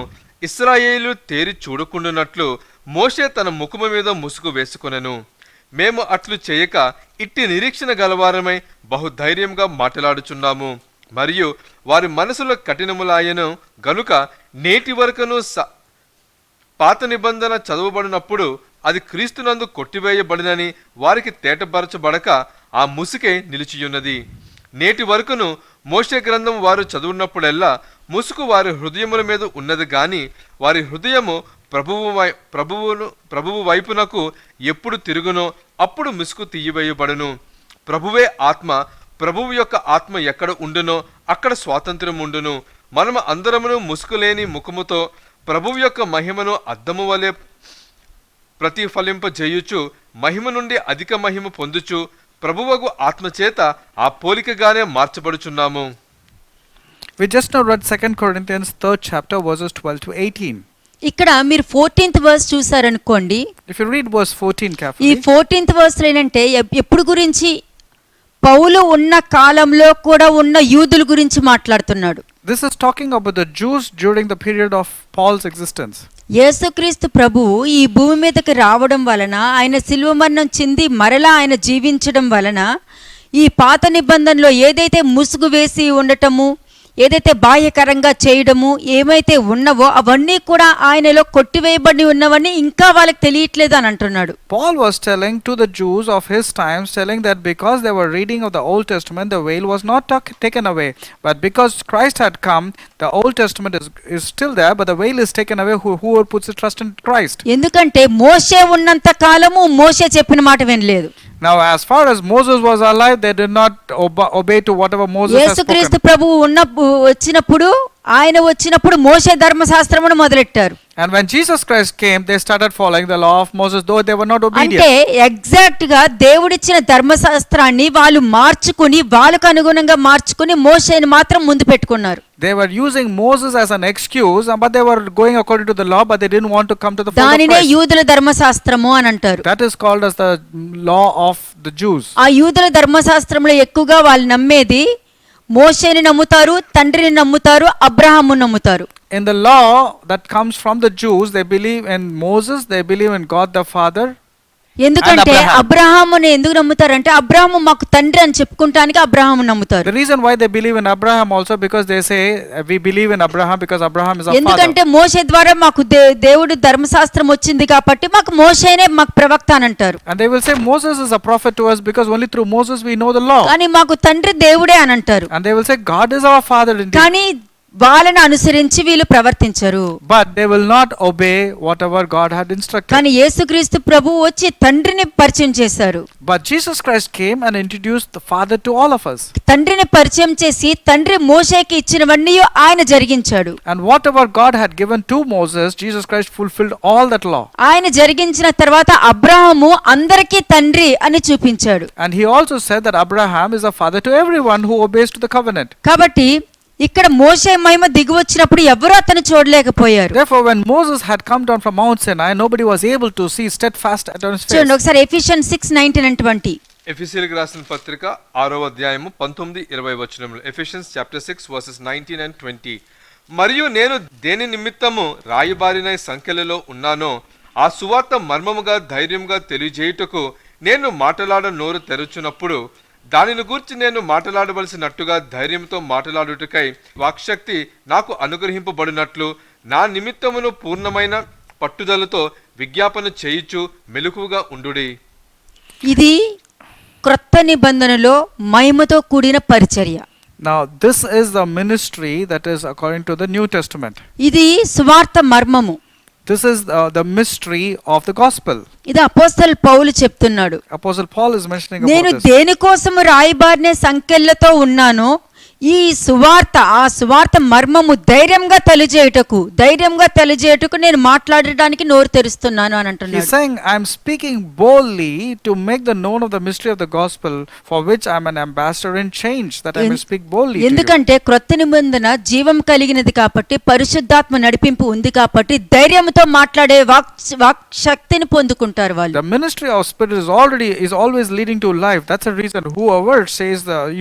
ఇశ్రాయేలు తేరి చూడకుండానట్లు మోషే తన ముఖము మీద ముసుగు వేసుకొనెను. మేము అట్లు చేయక ఇట్టి నిరీక్షణ గలవారమై బహుధైర్యంగా మాట్లాడుచున్నాము. మరియు వారి మనసులో కఠినములాయను గనుక నేటి వరకును పాత నిబంధన చదవబడినప్పుడు అది క్రీస్తునందు కొట్టివేయబడినని వారికి తేటపరచబడక ఆ ముసుకే నిలిచియున్నది. నేటి వరకును మోషే గ్రంథం వారు చదువున్నప్పుడెల్లా ముసుగు వారి హృదయముల మీద ఉన్నది గాని వారి హృదయము ప్రభువు వైపునకు ఎప్పుడు తిరుగునో అప్పుడు ముసుగు తీయవేయబడును. ప్రభువే ఆత్మ, ప్రభువు యొక్క ఆత్మ ఎక్కడ ఉండునో అక్కడ స్వాతంత్ర్యం ఉండును. మనము అందరమును ముసుగులేని ముఖముతో ప్రభువు యొక్క మహిమను అద్దము వలె ప్రతిఫలింపజేయుచు మహిమ నుండి అధిక మహిమ పొందుచు ప్రభువగు ఆత్మచేత ఆ పోలికగానే మార్చబడుచున్నాము. We just now read 2 Corinthians 3rd chapter verses 12-18. ఇక్కడ మీరు 14th verse చూసారనుకోండి. If you read verse 14 ఈ carefully, 14th verse ఏంటంటే ఎప్పుడు గురించి? పౌలు ఉన్న కాలంలో కూడా ఉన్న యూదుల గురించి మాట్లాడుతున్నాడు. this is talking about the Jews during the period of Paul's existence. యేసుక్రీస్తు ప్రభువు ఈ భూమి మీదకి రావడం వలన, ఆయన శిలువ మరణం చెంది మరలా ఆయన జీవించడం వలన ఈ పాత నిబంధనలో ఏదైతే ముసుగు వేసి ఉండటము, ఏదైతే బాహ్యకరంగా చేయడము ఏమైతే ఉన్నవో అవన్నీ కూడా ఆయనలో కొట్టివేయబడి ఉన్నవన్నీ ఇంకా వాళ్ళకి తెలియట్లేదు అని అంటున్నాడు. Paul was telling to the Jews of his times, telling that because they were reading of the Old Testament, the veil was not taken away. But because Christ had come, the Old Testament is still there, but the veil is taken away whoever puts his trust in Christ. ఎందుకంటే మోషే ఉన్నంత కాలము మోషే చెప్పిన మాట వినలేదు. Now, as far as Moses was alive, they did not obey to whatever Moses has యేసుక్రీస్తు spoken. ప్రభువు వచ్చినప్పుడు మోషే ధర్మశాస్త్రమును మొదలెట్టారు. And when Jesus Christ came, they started following the law of Moses, though they were not obedient. అంటే ఎగ్జాక్ట్ గా దేవుడిచ్చిన ధర్మశాస్త్రాన్ని వాళ్ళు మార్చుకుని వాళ్ళకు అనుగుణంగా మార్చుకుని మోషేని మాత్రం ముందు పెట్టుకున్నారు. They were using Moses as an excuse, but they were going according to the law, but they didn't want to come to the fold of దానినే Christ. యూదుల ధర్మశాస్త్రము అని అంటారు. That is called as the law of the Jews. ఆ యూదుల ధర్మశాస్త్రంలో ఎక్కువగా వాళ్ళు నమ్మేది మోషేని నమ్ముతారు, తండ్రిని నమ్ముతారు, అబ్రహామును నమ్ముతారు. In the law that comes from the Jews, they believe in Moses, they believe in God the Father. ఎందుకంటే Abraham. అబ్రహాముని ఎందుకు నమ్ముతారంటే అబ్రహాము మాకు తండ్రి అని చెప్పుకుంటానికి అబ్రహాము నమ్ముతారు. The reason why they believe in Abraham also, because they say we believe in Abraham because Abraham is our father. ఎందుకంటే మోషే ద్వారా మాకు దేవుడు ధర్మశాస్త్రం వచ్చింది కాబట్టి మాకు మోషేనే మాకు ప్రవక్త అని అంటారు. And they will say Moses is a prophet to us because only through Moses we know the law. కానీ మాకు తండ్రి దేవుడే అని అంటారు. And they will say God is our father indeed. కానీ వాళ్ళని అనుసరించి వీళ్ళు ప్రవర్తించరు. But they will not obey whatever God had instructed. కానీ యేసుక్రీస్తు ప్రభువు వచ్చి తండ్రిని పరిచయం చేశారు. But Jesus Christ came and introduced the Father to all of us. తండ్రిని పరిచయం చేసి తండ్రి మోషేకి ఇచ్చినవన్నీ ఆయన జరిగించాడు. And whatever God had given to Moses, Jesus Christ fulfilled all that law. ఆయన జరిగించిన తర్వాత అబ్రహాము అందరికీ తండ్రి అని చూపించాడు. And he also said that Abraham is a father to everyone who obeys to the covenant. కాబట్టి ఇక్కడ మోషే మహిమ దిగి వచ్చినప్పుడు ఎవరు అతను చూడలేకపోయారు. Therefore, when Moses had come down from Mount Sinai, nobody was able to see steadfast at his face. చూడండి ఒకసారి ఎఫెసియన్స్ 6:19 and 20. ఎఫెసీయులకు రాసిన పత్రిక 6వ అధ్యాయము 19-20 వచనములు. Ephesians chapter 6 versus 19 and 20. మరియు నేను దేని నిమిత్తము రాయబారిన సంఖ్యలలో ఉన్నానో ఆ సువార్త మర్మముగా ధైర్యముగా తెలియజేయుటకు నేను మాటలాడ నోరు తెరుచున్నప్పుడు దానిని గూర్చి నేను మాట్లాడవలసినట్టుగా ధైర్యంతో మాట్లాడుటకై వాక్శక్తి నాకు అనుగ్రహింపబడినట్లు నా నిమిత్తమును పూర్ణమైన పట్టుదలతో విజ్ఞాపన చేయుచు మెలకువగా ఉండుడి. ఇది క్రొత్త నిబంధనలో మహిమతో కూడిన పరిచర్య. Now, this is the ministry that is according to the New Testament. ఇది సువార్త మర్మము. This is the mystery of the gospel. ఇది అపోస్తలు పౌలు చెప్తున్నాడు. Apostle Paul is mentioning నేను about this. దేనికోసము రాయబారిన సంఖ్యలతో ఉన్నానో ఈ సువార్త ఆ సువార్త మర్మము ధైర్యంగా తెలియజేయుటకు నేను మాట్లాడడానికి నోరు తెరుస్తున్నాను అని He's అంటున్నాడు. saying, I am speaking boldly to make the known of the mystery of the gospel, for which I am an ambassador in change, that I may speak boldly to you. ఎందుకంటే క్రొత్త నిబంధన జీవం కలిగినది కాబట్టి పరిశుద్ధాత్మ నడిపింపు ఉంది కాబట్టి ధైర్యంతో మాట్లాడే వాక్ శక్తిని పొందుకుంటారు వాళ్ళు. The ministry of spirit is always leading to life. That's the reason whoever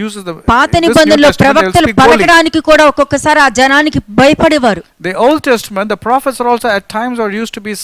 uses the పాత this New నిబంధనలో Testament, they'll ప్రవక్తలు speak boldly. పలకడానికి కూడా ఒక్కొక్కసారి ఆ జనానికి భయపడేవారు. The Old Testament, the prophets are also at times are used to be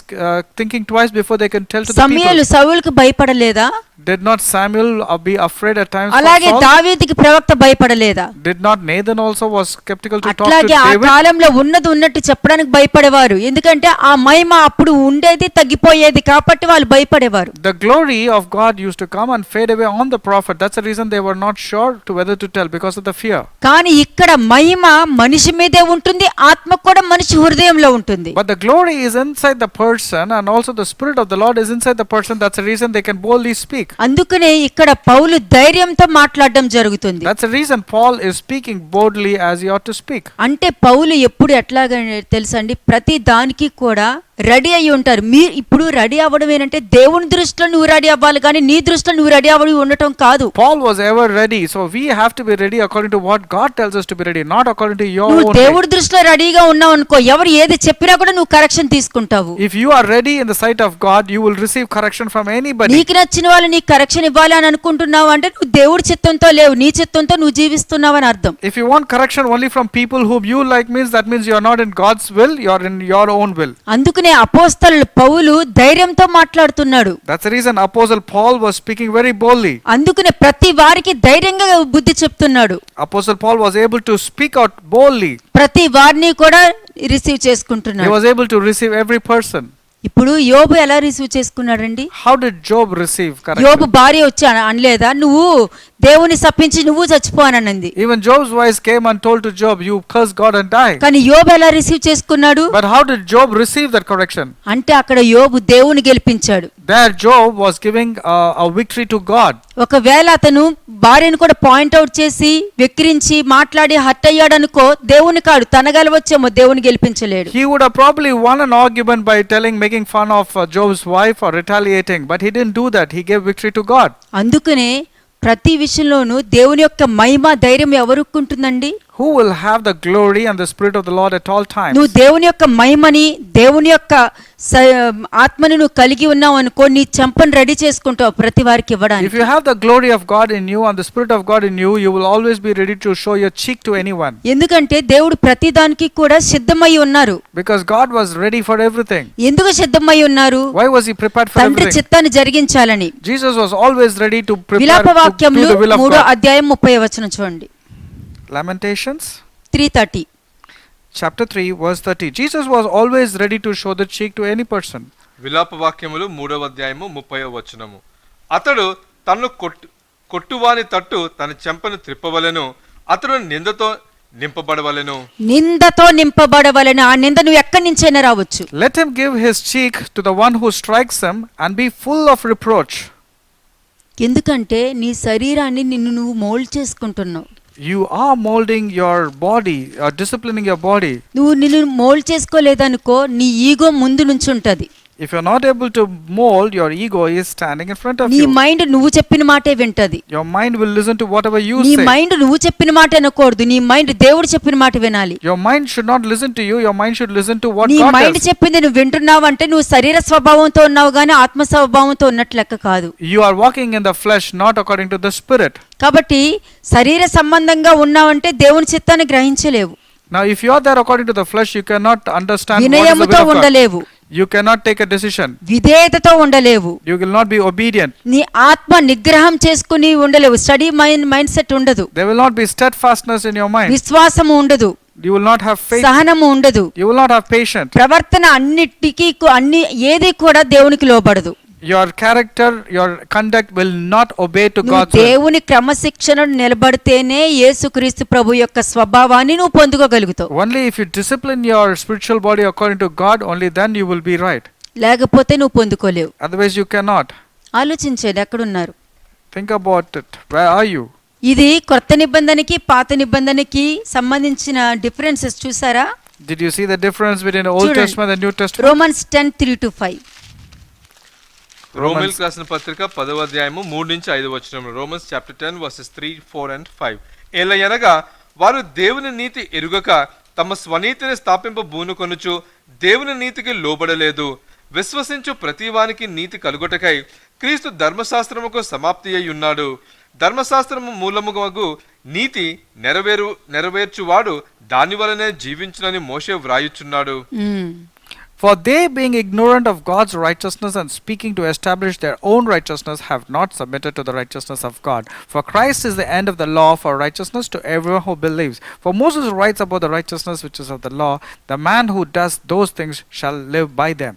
thinking twice before they can tell to the Samuel people. సౌలుకు భయపడలేదా? Did not Samuel be afraid at times? అలాగే for Saul? దావీదుకి ప్రవక్త భయపడలేదా? Did not Nathan also was skeptical to talk to అట్లాగే ఆ David? కాలంలో ఉన్నట్టు చెప్పడానికి భయపడేవారు. ఎందుకంటే ఆ మహిమ అప్పుడు ఉండేది తగ్గిపోయేది కాబట్టి వాళ్ళు భయపడేవారు. The glory of God used to come and fade away on the prophet. That's the reason they were not sure to whether to tell because of the fear. కానీ ఇక్కడ మహిమ మనిషి మీదే ఉంటుంది, ఆత్మ కూడా మనిషి హృదయంలో ఉంటుంది. But the glory is inside the person, and also the spirit of the Lord is inside the person. That's the reason they can boldly speak. అందుకనే ఇక్కడ పౌలు ధైర్యంతో మాట్లాడడం జరుగుతుంది. That's the reason Paul is speaking boldly as he ought to speak. అంటే పౌలు ఎప్పుడు ఎట్లాగా తెలుసండి, ప్రతి దానికి కూడా రెడీ అయ్యి ఉంటారు. మీరు ఇప్పుడు రెడీ అవ్వడం ఏంటంటే దేవుని దృష్టిలో నువ్వు రెడీ అవ్వాలి, కానీ నీ దృష్టిలో నువ్వు రెడీ అవ్వడం ఉండటం కాదు. Paul was ever ready, so we have to be ready according to what God tells us to be ready, not according to your నువ్వు own దేవుడి దృష్టిలో రెడీగా ఉన్నావు అనుకో, ఎవరు ఏది చెప్పినా కూడా నువ్వు కరెక్షన్ తీసుకుంటావు. If you are ready in the sight of God, you will receive correction from anybody. నీకు నచ్చిన వాళ్ళు నీకు కరెక్షన్ ఇవ్వాలి అని అనుకుంటున్నావు అంటే నువ్వు దేవుడి చిత్తంతో లేవు, నీ చిత్తంతో నువ్వు జీవిస్తున్నావు అని అర్థం. If you want correction only from people whom you like, that means you are not in God's will, you are in your own will. అందుకనే అపోస్తలుడు పౌలు ధైర్యంతో మాట్లాడుతున్నాడు. That's the reason Apostle Paul was speaking very boldly. అందుకనే ప్రతి వారికి ధైర్యంగా బుద్ధి చెప్తున్నాడు. Apostle Paul was able to speak out boldly. ప్రతి వారిని కూడా రిసీవ్ He చేసుకుంటున్నాడు. was able to receive every person. ఇప్పుడు యోబు ఎలా receive చేసుకున్నాడండి? How did Job receive correction? యోబు భార్య వచ్చి అనలేదా, నువ్వు దేవుని శపించి నువ్వు చచ్చిపోనన్నది. Even Job's wife came and told to Job, you curse God and die. కానీ యోబు ఎలా రిసీవ్ చేసుకున్నాడు? But how did Job receive that correction? అంటే అక్కడ యోబు దేవుని గెలిపించాడు. There Job was giving a victory to God. ఒకవేళ అతను భార్యను కూడా పాయింట్అవుట్ చేసి వెక్కిరించి మాట్లాడి హర్ట్ అయ్యాడనుకో, దేవుని కాడు తన గెలవచ్చేమో, దేవుని గెలిపించలేడు. He would have probably won an argument by making fun of Job's wife or retaliating, but he didn't do that. He gave victory to God. అందుకనే ప్రతి విషయంలోనూ దేవుని యొక్క మహిమ ధైర్యం ఎవరుకుంటుందండి? Who will have the glory and the spirit of the Lord at all times? నువ్వు దేవుని యొక్క మహిమని, దేవుని యొక్క ఆత్మని నువ్వు కలిగి ఉన్నావు అనుకో, నీ చెంపను రెడీ చేసుకుంటావు ప్రతి వారికి If ఇవ్వడానికి. you have the glory of God in you and the spirit of God in you, you will always be ready to show your cheek to anyone. ఎందుకంటే దేవుడు ప్రతి దానికి కూడా సిద్ధమై ఉన్నారు. Because God was ready for everything. ఎందుకు సిద్ధమై ఉన్నారు? Why was he prepared for తండ్రి everything? చిత్తాన్ని జరిగించాలని. Jesus was always ready to prepare విలాప to do వాక్యములు the will of 3వ God. అధ్యాయం 30వ వచనం చూడండి. Lamentations 3:30. chapter 3 verse 30. Jesus was always ready to show the cheek to any person. విలాప వాక్యములు 3వ అధ్యాయము 30వ వచనము. అతడు తన్ను కొట్టువాని తట్టు తన చెంపను త్రిప్పవలెను, అతడు నిందతో నింపబడవలెను. నిందతో నింపబడవలెను. ఆ నింద నువ్వు ఎక్కడి నుంచైనా రావచ్చు. Let him give his cheek to the one who strikes him and be full of reproach. ఎందుకంటే నీ శరీరాన్ని నిన్ను నువ్వు మోల్డ్ చేసుకుంటున్నావు. You are molding your body, disciplining your body. నువ్వు నిన్ను మోల్డ్ చేసుకోలేదనుకో, నీ ఈగో ముందు నుంచి ఉంటది. If you're not able to mold, your ego is standing in front of నీ you. మైండ్ నువ్వు చెప్పిన మాటే వింటది. Your mind will listen to whatever you నీ say. మైండ్ నువ్వు చెప్పిన మాట అనకూడదు. నీ మైండ్ దేవుడు చెప్పిన మాట వినాలి. Your mind should not listen to you. Your mind should listen to what నీ God మైండ్ tells. చెప్పింది నువ్వు వింటున్నావు అంటే నువ్వు శరీర స్వభావంతో ఉన్నావు గానీ ఆత్మ స్వభావంతో ఉన్నట్లు లెక్క కాదు. You are walking in the flesh, not according to the spirit. కాబట్టి శరీర సంబంధంగా ఉన్నావంటే దేవుని చిత్తాన్ని గ్రహించలేవు. Now, if you are there according to the flesh, you cannot understand what is the వినయముతో will of God. ఉండలేవు. You cannot take a decision. విధేయతతో ఉండలేవు. You will not be obedient. నీ ఆత్మ నిగ్రహం చేసుకుని ఉండలేవు. స్టడీ మైండ్ సెట్ ఉండదు. There will not be steadfastness in your mind. విశ్వాసము ఉండదు. You will not have faith. సహనము ఉండదు. You will not have patience. ప్రవర్తన అన్నిటికీ ఏది కూడా దేవునికి లోబడదు. Your character, your conduct will not obey to నువ్వు God's will. దేవుని క్రమశిక్షణను నిలబడితేనే యేసుక్రీస్తు ప్రభు యొక్క స్వభావాన్ని నువ్వు పొందుకోగలుగుతావు. Only if you discipline your spiritual body according to God, only then you will be right. లేకపోతే నువ్వు పొందుకోలేవు. Otherwise you cannot. ఆలోచించండి ఎక్కడున్నారు. Think about it. Where are you? ఇది కొత్త నిబంధనకి పాత నిబంధనకి సంబంధించిన డిఫరెన్సెస్ చూసారా? Did you see the difference between the Old చూడండి. Testament and the New Testament? Romans 10:3-5. రోమిల్కి రాసిన పత్రిక 10వ అధ్యాయము 3 నుంచి 5 వచనములు. Romans chapter 10 versus 3, 4 and 5. ఏలయనగా వారు దేవుని నీతి ఎరుగక తమ స్వనీతిని స్థాపింప బూనుకొనుచు దేవుని నీతికి లోబడలేదు. విశ్వసించు ప్రతివానికి నీతి కలుగుటకై క్రీస్తు ధర్మశాస్త్రముకు సమాప్తి అయి ఉన్నాడు. ధర్మశాస్త్రము మూలముగు నీతి నెరవేర్చువాడు దాని వలనే జీవించునని మోషే వ్రాయుచున్నాడు. For they, being ignorant of God's righteousness and speaking to establish their own righteousness, have not submitted to the righteousness of God. For Christ is the end of the law for righteousness to everyone who believes. For Moses writes about the righteousness which is of the law, the man who does those things shall live by them.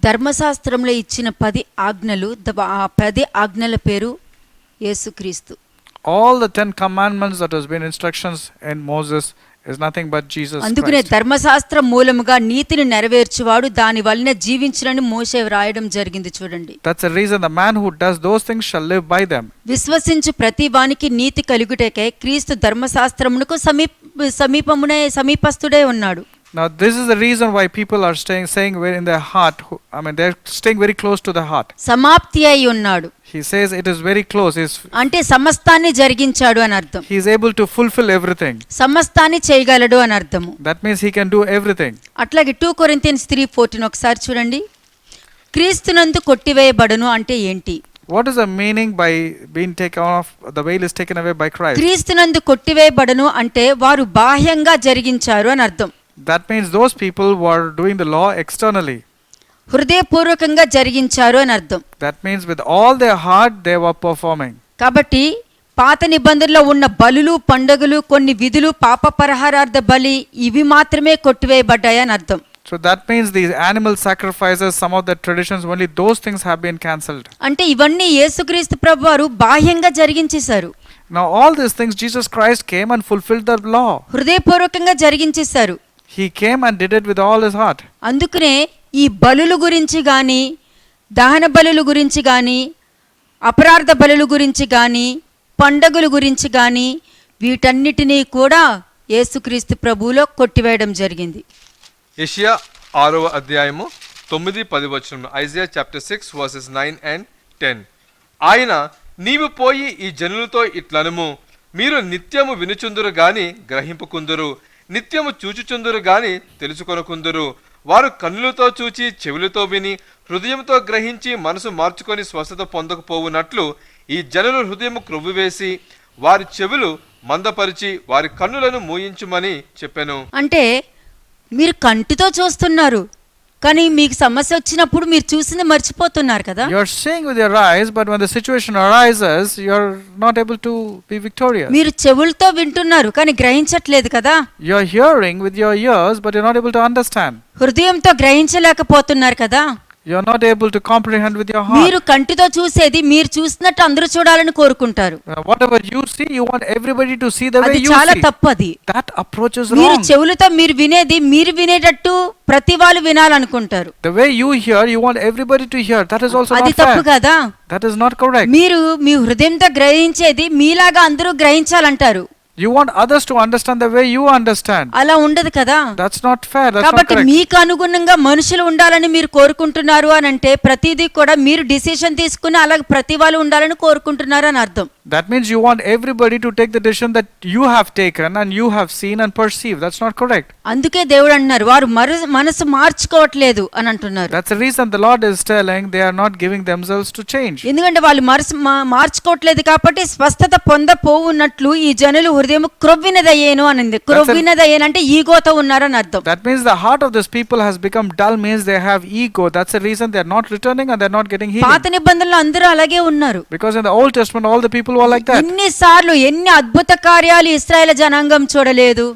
ధర్మశాస్త్రంలో ఇచ్చిన 10 ఆజ్ఞలు, ఆ 10 ఆజ్ఞల పేరు యేసుక్రీస్తు. All the 10 commandments that has been instructions in Moses is nothing but Jesus అందుకనే Christ. ధర్మశాస్త్రం మూలముగా నీతిని నెరవేర్చువాడు దాని వలన జీవించునని మోషే వ్రాయడం జరిగింది చూడండి. That's the reason the man who does those things shall live by them. విశ్వసించు ప్రతి వానికి నీతి కలుగుటకై క్రీస్తు ధర్మశాస్త్రమునకు సమీపస్తుడే ఉన్నాడు. Now this is the reason why people are saying in their heart, they're staying very close to the heart. సమాప్తి అయి ఉన్నాడు. He says it is very close. అంటే సమస్తాన్ని జరిగించాడు అని అర్థం. He is able to fulfill everything. సమస్తాన్ని చేయగలడు అని అర్థము. That means he can do everything. అట్లాగే 2 Corinthians 3:14 ఒకసారి చూడండి. క్రీస్తునందు కొట్టివేయబడును అంటే ఏంటి? What is the meaning by being taken off, the veil is taken away by Christ? క్రీస్తునందు కొట్టివేయబడును అంటే వారు బాహ్యంగా జరిగించారు అని అర్థం. That means those people were doing the law externally. హృదయపూర్వకంగా జరిగించారు అని అర్థం. That means with all their heart they were performing. కాబట్టి పాత నిబంధనలో ఉన్న బలులు, పండుగలు, కొన్ని విధులు, పాప పరిహారార్థ బలి ఇవి మాత్రమే కొట్టివేయబడ్డాయి అని అర్థం. So that means these animal sacrifices, some of the traditions, only those things have been cancelled. అంటే ఇవన్నీ యేసుక్రీస్తు ప్రభువారు బాహ్యంగా జరిగించేశారు. Now all these things Jesus Christ came and fulfilled the law. హృదయపూర్వకంగా జరిగించేశారు. He came and did it with all his heart. అందుకనే ఈ బలుల గురించి గాని దహన బలుల గురించి కానీ, అపరాధ బలుల గురించి కానీ, పండగల గురించి కానీ వీటన్నిటినీ కూడా యేసుక్రీస్తు ప్రభువులో కొట్టివేయడం జరిగింది. యెషయా 6వ అధ్యాయము 9-10 వచనం. Isaiah chapter 6 versus 9 and 10. ఆయన నీవు పోయి ఈ జనులతో ఇట్లనుము, మీరు నిత్యము వినుచుందురు గాని గ్రహింపుకుందురు, నిత్యము చూచుచుందురు గాని తెలుసుకొనకుందురు. వారు కన్నులతో చూచి చెవులతో విని హృదయంతో గ్రహించి మనసు మార్చుకొని స్వస్థత పొందకపోవునట్లు ఈ జనులు హృదయము క్రొవ్వివేసి వారి చెవులు మందపరిచి వారి కన్నులను మూయించుమని చెప్పెను. అంటే మీరు కంటితో చూస్తున్నారు, కానీ మీకు సమస్య వచ్చినప్పుడు మీరు చూసింది మర్చిపోతున్నారు కదా. You're seeing with your eyes, but when the situation arises, you're not able to be victorious. మీరు చెవులతో వింటున్నారు కానీ గ్రహించట్లేదు కదా. You're hearing with your ears, but you're not able to understand. హృదయంతో గ్రహించలేకపోతున్నారు కదా. You're not able to comprehend with your heart. మీరు కంటితో చూసేది మీరు చూసినట్టు అందరూ చూడాలని కోరుకుంటారు. Whatever you see, you want everybody to see the way అది you చాలా see. తప్పు. అది That approach is మీరు wrong. చెవులతో మీరు వినేది మీరు వినేటట్టు ప్రతి వాళ్ళు వినాలనుకుంటారు. The way you hear, you want everybody to hear. That is also అది not తప్పు fair. కదా. That is not correct. మీరు మీ హృదయంతో గ్రహించేది మీలాగా అందరూ గ్రహించాలంటారు. You want others to understand the way you understand. అలా ఉండదు కదా. That's not fair. That's not కాబట్టి correct. మీకు అనుగుణంగా మనుషులు ఉండాలని మీరు కోరుకుంటున్నారు అని అంటే ప్రతిదీ కూడా మీరు డిసిషన్ తీసుకుని అలాగే ప్రతి వాళ్ళు ఉండాలని కోరుకుంటున్నారు అని అర్థం. That means you want everybody to take the decision that you have taken and you have seen and perceived. That's not correct. అందుకే దేవుడు అంటున్నారు వారు మనసు మార్చుకోవట్లేదు అని అంటున్నారు. That's the reason the Lord is telling they are not giving themselves to change. ఎందుకంటే వాళ్ళు మార్చుకోవట్లేదు కాబట్టి స్వస్థత పొందపోవున్నట్లు ఈ జనులు హృదయం క్రొవ్వినదయ్యేను అనింది. క్రొవ్వినదయ్యేనంటే ఈగోతో ఉన్నారని అర్థం. That means the heart of this people has become dull, means they have ego. That's the reason they are not returning and they are not getting healing. పాత నిబంధనలో అందరూ అలాగే ఉన్నారు. Because in the Old Testament all the people were like that. ఎన్నిసార్లు ఎన్ని అద్భుత కార్యాలు ఇశ్రాయేలు జనాంగం చూడలేదు.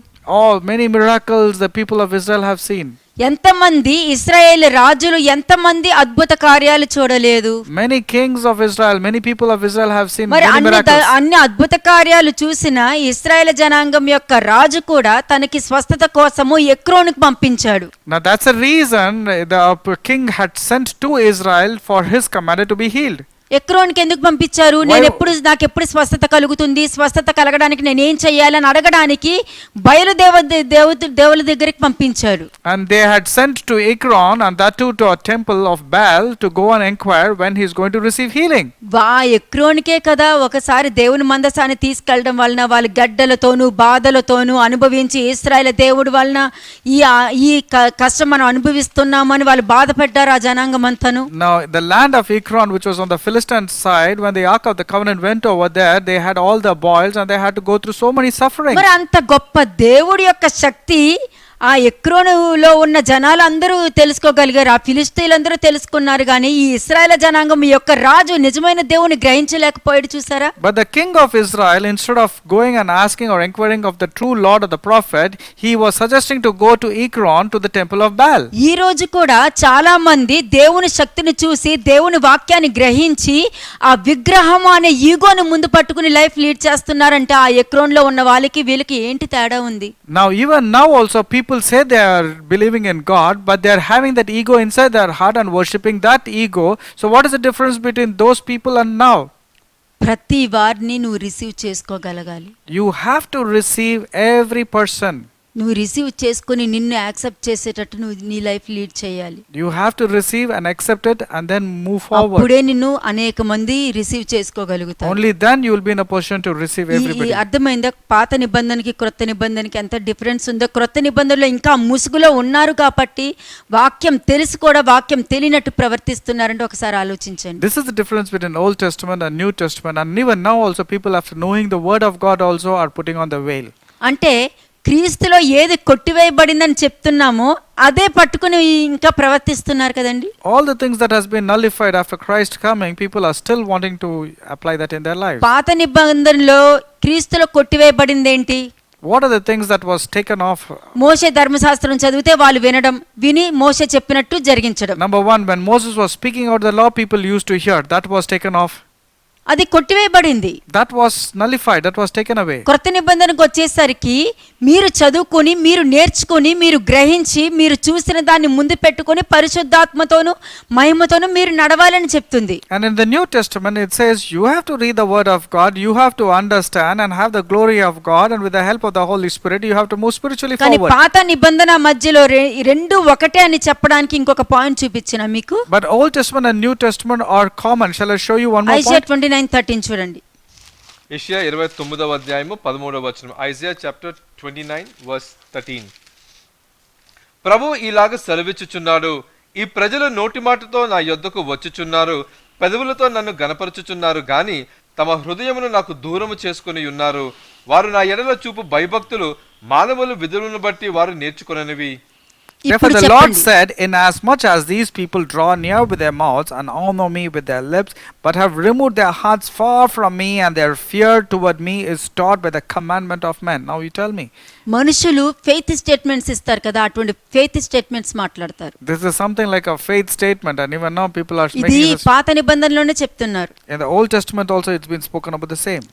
Many miracles the people of Israel have seen. ఎంతమంది ఇశ్రాయేలు రాజులు ఎంతమంది అద్భుత కార్యాలు చూడలేదు. Many kings of Israel, many people of Israel have seen మరి many miracles. అన్ని అద్భుత కార్యాలు చూసిన ఇశ్రాయేలు జనాంగం యొక్క రాజు కూడా తనకి స్వస్థత కోసము ఎక్రోనుకు పంపించాడు. Now that's the reason the king had sent to Israel for his commander to be healed. ఎక్రోన్కి ఎందుకు పంపించారు? నాకు ఎప్పుడు స్వస్థత కలుగుతుంది, స్వస్థత కలగడానికి నేను ఏం చెయ్యాలని అడగడానికి దేవుల దగ్గరికి పంపించారు. And they had sent to Ekron and that too to a temple of Baal to go and inquire when he is going to receive healing. ఎక్రోన్కే కదా ఒకసారి దేవుని మందసాన్ని తీసుకెళ్లడం వలన వాళ్ళ గడ్డలతోనూ బాధలతోనూ అనుభవించి ఇశ్రాయేలు దేవుడి వలన ఈ కష్టం మనం అనుభవిస్తున్నామని వాళ్ళు బాధపడ్డారు ఆ జనాంగం అంతాను. Now the land of Ekron, which was on the Philistine side, when the Ark of the Covenant went over there, they had all the boils and they had to go through so many sufferings. మరి అంత గొప్ప దేవుడి యొక్క శక్తి ఆ ఎక్రోనులో ఉన్న జనాలు అందరూ తెలుసుకోగలిగారు, ఆ ఫిలిష్తీయులందరూ తెలుసుకున్నారు. కానీ ఈ ఇశ్రాయేలు జనాంగం యొక్క రాజు నిజమైన దేవుని గ్రహించలేకపోయాడు. చూసారా? But the king of Israel, instead of going and asking or inquiring of the true Lord of the prophet, he was suggesting to go to Ekron to the temple of Baal. ఈ రోజు కూడా చాలా మంది దేవుని శక్తిని చూసి దేవుని వాక్యాన్ని గ్రహించి ఆ విగ్రహం అనే ఈగోను ముందు పట్టుకుని లైఫ్ లీడ్ చేస్తున్నారంటే ఆ ఎక్రోన్లో ఉన్న వాళ్ళకి వీళ్ళకి ఏంటి తేడా ఉంది? Now even now also people say they are believing in God, but they are having that ego inside their heart and worshipping that ego. So what is the difference between those people and now? ప్రతి వారిని నువ్వు రిసీవ్ చేసుకోగలగాలి. You have to receive every person. నువ్వు రిసీవ్ చేసుకుని నిన్ను యాక్సెప్ట్ చేసేటట్టు నువ్వు నీ లైఫ్ లీడ్ చేయాలి. You have to receive and accept it and then move forward. అప్పుడే నిన్ను అనేక మంది రిసీవ్ చేసుకోగలుగుతారు. Only then you will be in a position to receive everybody. అర్థమైందా? పాత నిబంధనకి క్రొత్త నిబంధనకి ఎంత డిఫరెన్స్ ఉందో. క్రొత్త నిబంధనలో ఇంకా ముసుగులో ఉన్నారు కాబట్టి వాక్యం తెలిసి కూడా వాక్యం తెలియనట్టు ప్రవర్తిస్తున్నారంటే ఒకసారి ఆలోచించండి. This is the difference between Old Testament and New Testament, and even now also people after knowing the word of God also are putting on the veil. అంటే క్రీస్తులో ఏది కొట్టివేయబడిందని చెప్తున్నామో అదే పట్టుకుని ఇంకా ప్రవర్తిస్తున్నారు కదండి. All the things that has been nullified after Christ coming, people are still wanting to apply that in their lives. పాత నిబంధనలో క్రీస్తులో కొట్టివేయబడింది ఏంటి? What are the things that was taken off? మోషే ధర్మశాస్త్రం చదివితే వాళ్ళు విని మోషే చెప్పినట్టు జరిగించడం. Number one, when Moses was speaking out the law, people used to hear. That was taken off. అది కొట్టివేయబడింది. That was nullified, that was taken away. క్రొత్త నిబంధనకు వచ్చేసరికి మీరు చదువుకొని, మీరు నేర్చుకొని, మీరు గ్రహించి, మీరు చూసిన దాన్ని ముందు పెట్టుకొని పరిశుద్ధాత్మతోను మహిమతోను మీరు నడవాలని చెప్తుంది. And in the New Testament it says you have to read the word of God, you have to understand and have the glory of God, and with the help of the Holy Spirit you have to move spiritually కానీ forward. పాత నిబంధన మధ్యలో రెండు ఒకటే అని చెప్పడానికి ఇంకొక పాయింట్ చూపించిన మీకు. But Old Testament and New Testament are common. Shall I show you one more Isaiah point? 29:13 చూడండి. యెషయా 29వ అధ్యాయము 13వ వచనం. Isaiah chapter 29 verse 13. ప్రభువు ఇలాగ సెలవిచ్చుచున్నాడు, ఈ ప్రజలు నోటి మాటతో నా యొద్దకు వచ్చుచున్నారు, పెదవులతో నన్ను గనపరచుచున్నారు గాని తమ హృదయమును నాకు దూరము చేసుకొని ఉన్నారు. వారు నా ఎడల చూపు భయభక్తులు మానవులు విధులను బట్టి వారు నేర్చుకొననివి. Therefore ఇప్పుడు the Lord చెప్పండి. said, inasmuch as these people draw near with their mouths and honor me with their lips, but have removed their hearts far from me, and their fear toward me is taught by the commandment of men. Now you tell me, మనుషులు ఫెయిత్ స్టేట్మెంట్స్ ఇస్తారు కదా, అటువంటి ఫెయిత్ స్టేట్మెంట్స్ మాట్లాడతారు. this is something like a faith statement, and even now people are ఇది making this. పాత నిబంధనలోనే చెప్తున్నారు. In the Old Testament also it's been spoken about the same.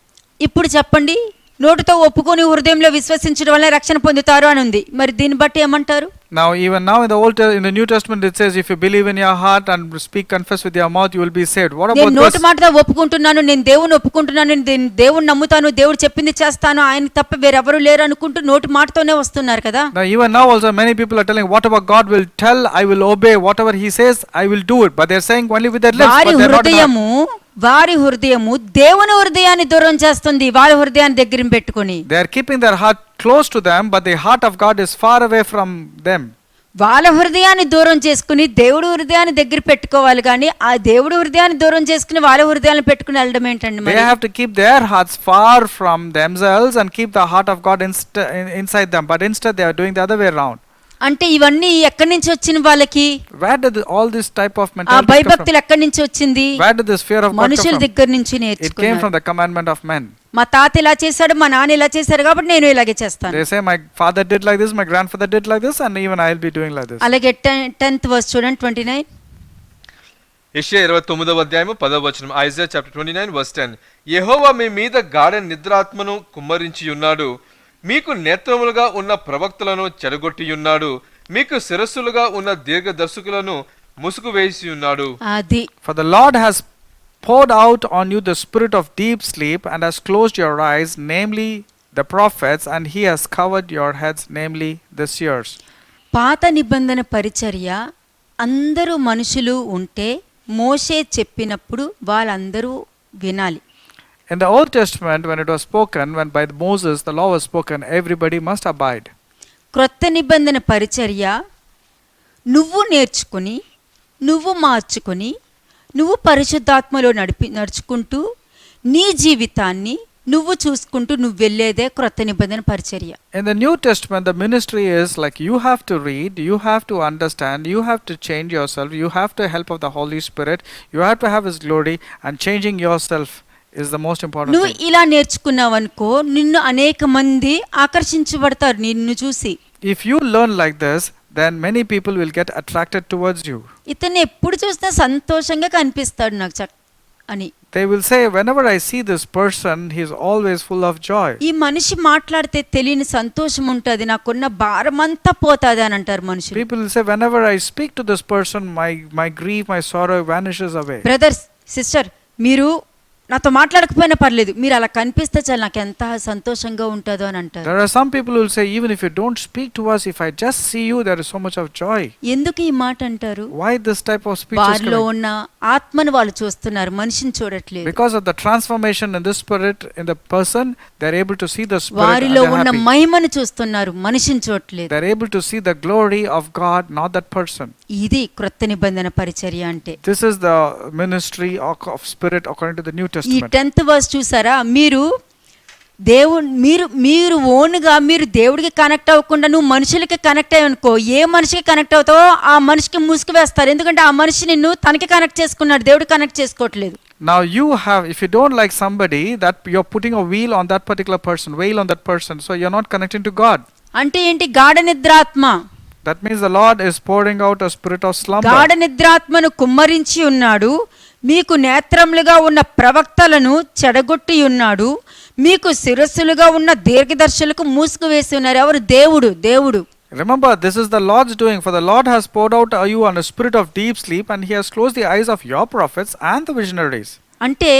ఇప్పుడు చెప్పండి, నోటితో ఒప్పుకొని హృదయంలో విశ్వసించడం వల్ల రక్షణ పొందుతారు అని ఉంది. మరి దీన్ని బట్టి ఏమంటారు? Now even now in the New Testament it says if you believe in your heart and speak confess with your mouth you will be saved. What నేను about నోటి this? మాటతో ఒప్పుకుంటున్నాను, నేను దేవుని ఒప్పుకుంటున్నాను, నేను దేవుని నమ్ముతాను, దేవుడు చెప్పింది చేస్తాను, ఆయన తప్ప వేరెవరు లేరు అనుకుంటూ నోటి మాటతోనే వస్తున్నారు కదా. Now even now also many people are telling whatever God will tell I will obey, whatever he says I will do it, but they are saying only with their lips, వారి but they are not in heart. హృదయము దేవుని హృదయాన్ని దూరం చేస్తుంది, వారి హృదయాన్ని దగ్గర పెట్టుకొని. They are keeping their heart close to them, but the heart of God is far away from them. వాళ్ళ హృదయాన్ని దూరం చేసుకుని దేవుడు హృదయాన్ని దగ్గర పెట్టుకోవాలి, కానీ ఆ దేవుడు హృదయాన్ని దూరం చేసుకుని వాళ్ళ హృదయాన్ని పెట్టుకుని వెళ్ళడం ఏంటండి They మరి? have to keep their hearts far from themselves and keep the heart of God inside them, but instead they are doing the other way around. అంటే ఇవన్నీ ఎక్కడి నుంచి వచ్చిన వాళ్ళకి? Where did all this type of ఆ mentality come from? భయభక్తులు ఎక్కడి నుంచి వచ్చింది? Where did this fear of God మనుషుల come from? దగ్గర నుంచి It came నేర్చుకున్నారు. from the commandment of men. మా తాత ఇలా చేశాడు, మా నాన్న ఇలా చేశారు కాబట్టి నేను ఇలాగే చేస్తాను. They say my father did like this, my grandfather did like this, and even I will be doing like this. అలాగే 10th వర్స్ చూడండి, 29. యెషయా 29వ అధ్యాయము 10వ వచనం. Isaiah chapter 29 verse 10. యెహోవా మీ మీద గాఢ నిద్రాత్మను కుమ్మరించి ఉన్నాడు, మీకు నేత్రములుగా ఉన్న ప్రవక్తలను చెడగొట్టి ఉన్నాడు, మీకు శిరస్సులుగా ఉన్న దీర్ఘదర్శకులను ముసుగు వేసి ఉన్నాడు. అది For the Lord has poured out on you the spirit of deep sleep and has closed your eyes, namely the prophets, and he has covered your heads, namely the seers. పాత నిబంధన పరిచర్య అందరూ మనుషులు ఉంటే మోషే చెప్పినప్పుడు వాళ్ళందరూ వినాలి. In the Old Testament, when it was spoken, when by Moses the law was spoken, everybody must abide. క్రొత్త నిబంధన పరిచర్య నువ్వు నేర్చుకుని, నువ్వు మార్చుకొని, నువ్వు పరిశుద్ధాత్మలో నడుచుకుంటూ నీ జీవితాన్ని నువ్వు చూసుకుంటూ నువ్వు వెళ్ళేదే క్రొత్త నిబంధన పరిచర్య. In the New Testament, the ministry is like you have to read, you have to understand, you have to change yourself, you have the help of the Holy Spirit, you have to have His glory, and changing yourself is the most important నువ్వు thing. ఇలా నేర్చుకున్నావనుకో నిన్ను అనేక మంది ఆకర్షించబడతారు నిన్ను చూసి. If you learn like this, then many people will get attracted towards you. ఇతన్ని ఎప్పుడు చూసినా సంతోషంగా కనిపిస్తాడు నాకు అని. They will say, whenever I see this person, he is always full of joy. ఈ మనిషి మాట్లాడితే తెలియని సంతోషం ఉంటుంది, నాకున్న భారమంతా పోతాది అని అంటారు మనుషులు. People will say, whenever I speak to this person, my grief, my sorrow vanishes away. Brothers, sister, మీరు నాతో మాట్లాడకపోయినా పర్లేదు, మీరు అలా కనిపిస్తే చాలు నాకు ఎంత సంతోషంగా ఉంటుందో అని అంటారు. There are some people who will say, even if you don't speak to us, if I just see you, there is so much of joy. ఎందుకు ఈ మాట అంటారు? Why this type of speech is వారిలో coming? ఉన్న ఆత్మను వాళ్ళు చూస్తున్నారు, మనిషిని చూడట్లేదు. Because of the transformation in the spirit in the person, they are able to see the spirit and వారిలో they are ఉన్న happy. మహిమను చూస్తున్నారు, మనిషిని చూడట్లేదు. They are able to see the glory of God, not that person. ఇది క్రొత్త నిబంధన పరిచర్య అంటే. This is the ministry of spirit according to the New ఈ Testament. 10th వర్స్ చూసారా? మీరు మీరు ఓన్గా మీరు దేవుడికి కనెక్ట్ అవ్వకుండా నువ్వు మనుషులకి కనెక్ట్ అయ్యనుకో, ఏ మనిషికి కనెక్ట్ అవుతావో ఆ మనిషికి ముసుగు వేస్తారు. ఎందుకంటే ఆ మనిషి నిన్ను తనకి కనెక్ట్ చేసుకున్నాడు, దేవుడు కనెక్ట్ చేసుకోవట్లేదు. Now you have, if you don't like somebody, that you're putting a veil on that particular person, so you're not connecting to God. అంటే ఏంటి? గాఢ నిద్రాత్మ. That means the Lord is pouring out a spirit of slumber. గాఢ నిద్రాత్మను కుమ్మరించి ఉన్నాడు, మీకు నేత్రములుగా ఉన్న ప్రవక్తలను చెడగొట్టి ఉన్నాడు, మీకు శిరస్సులుగా ఉన్న దీర్ఘదర్శులకు మూసుకు వేసి ఉన్నారు. ఎవరు? దేవుడు. Remember, this is the Lord's doing, for the Lord has poured out on you on a spirit of deep sleep, and he has closed the eyes of your prophets and the visionaries. అంటే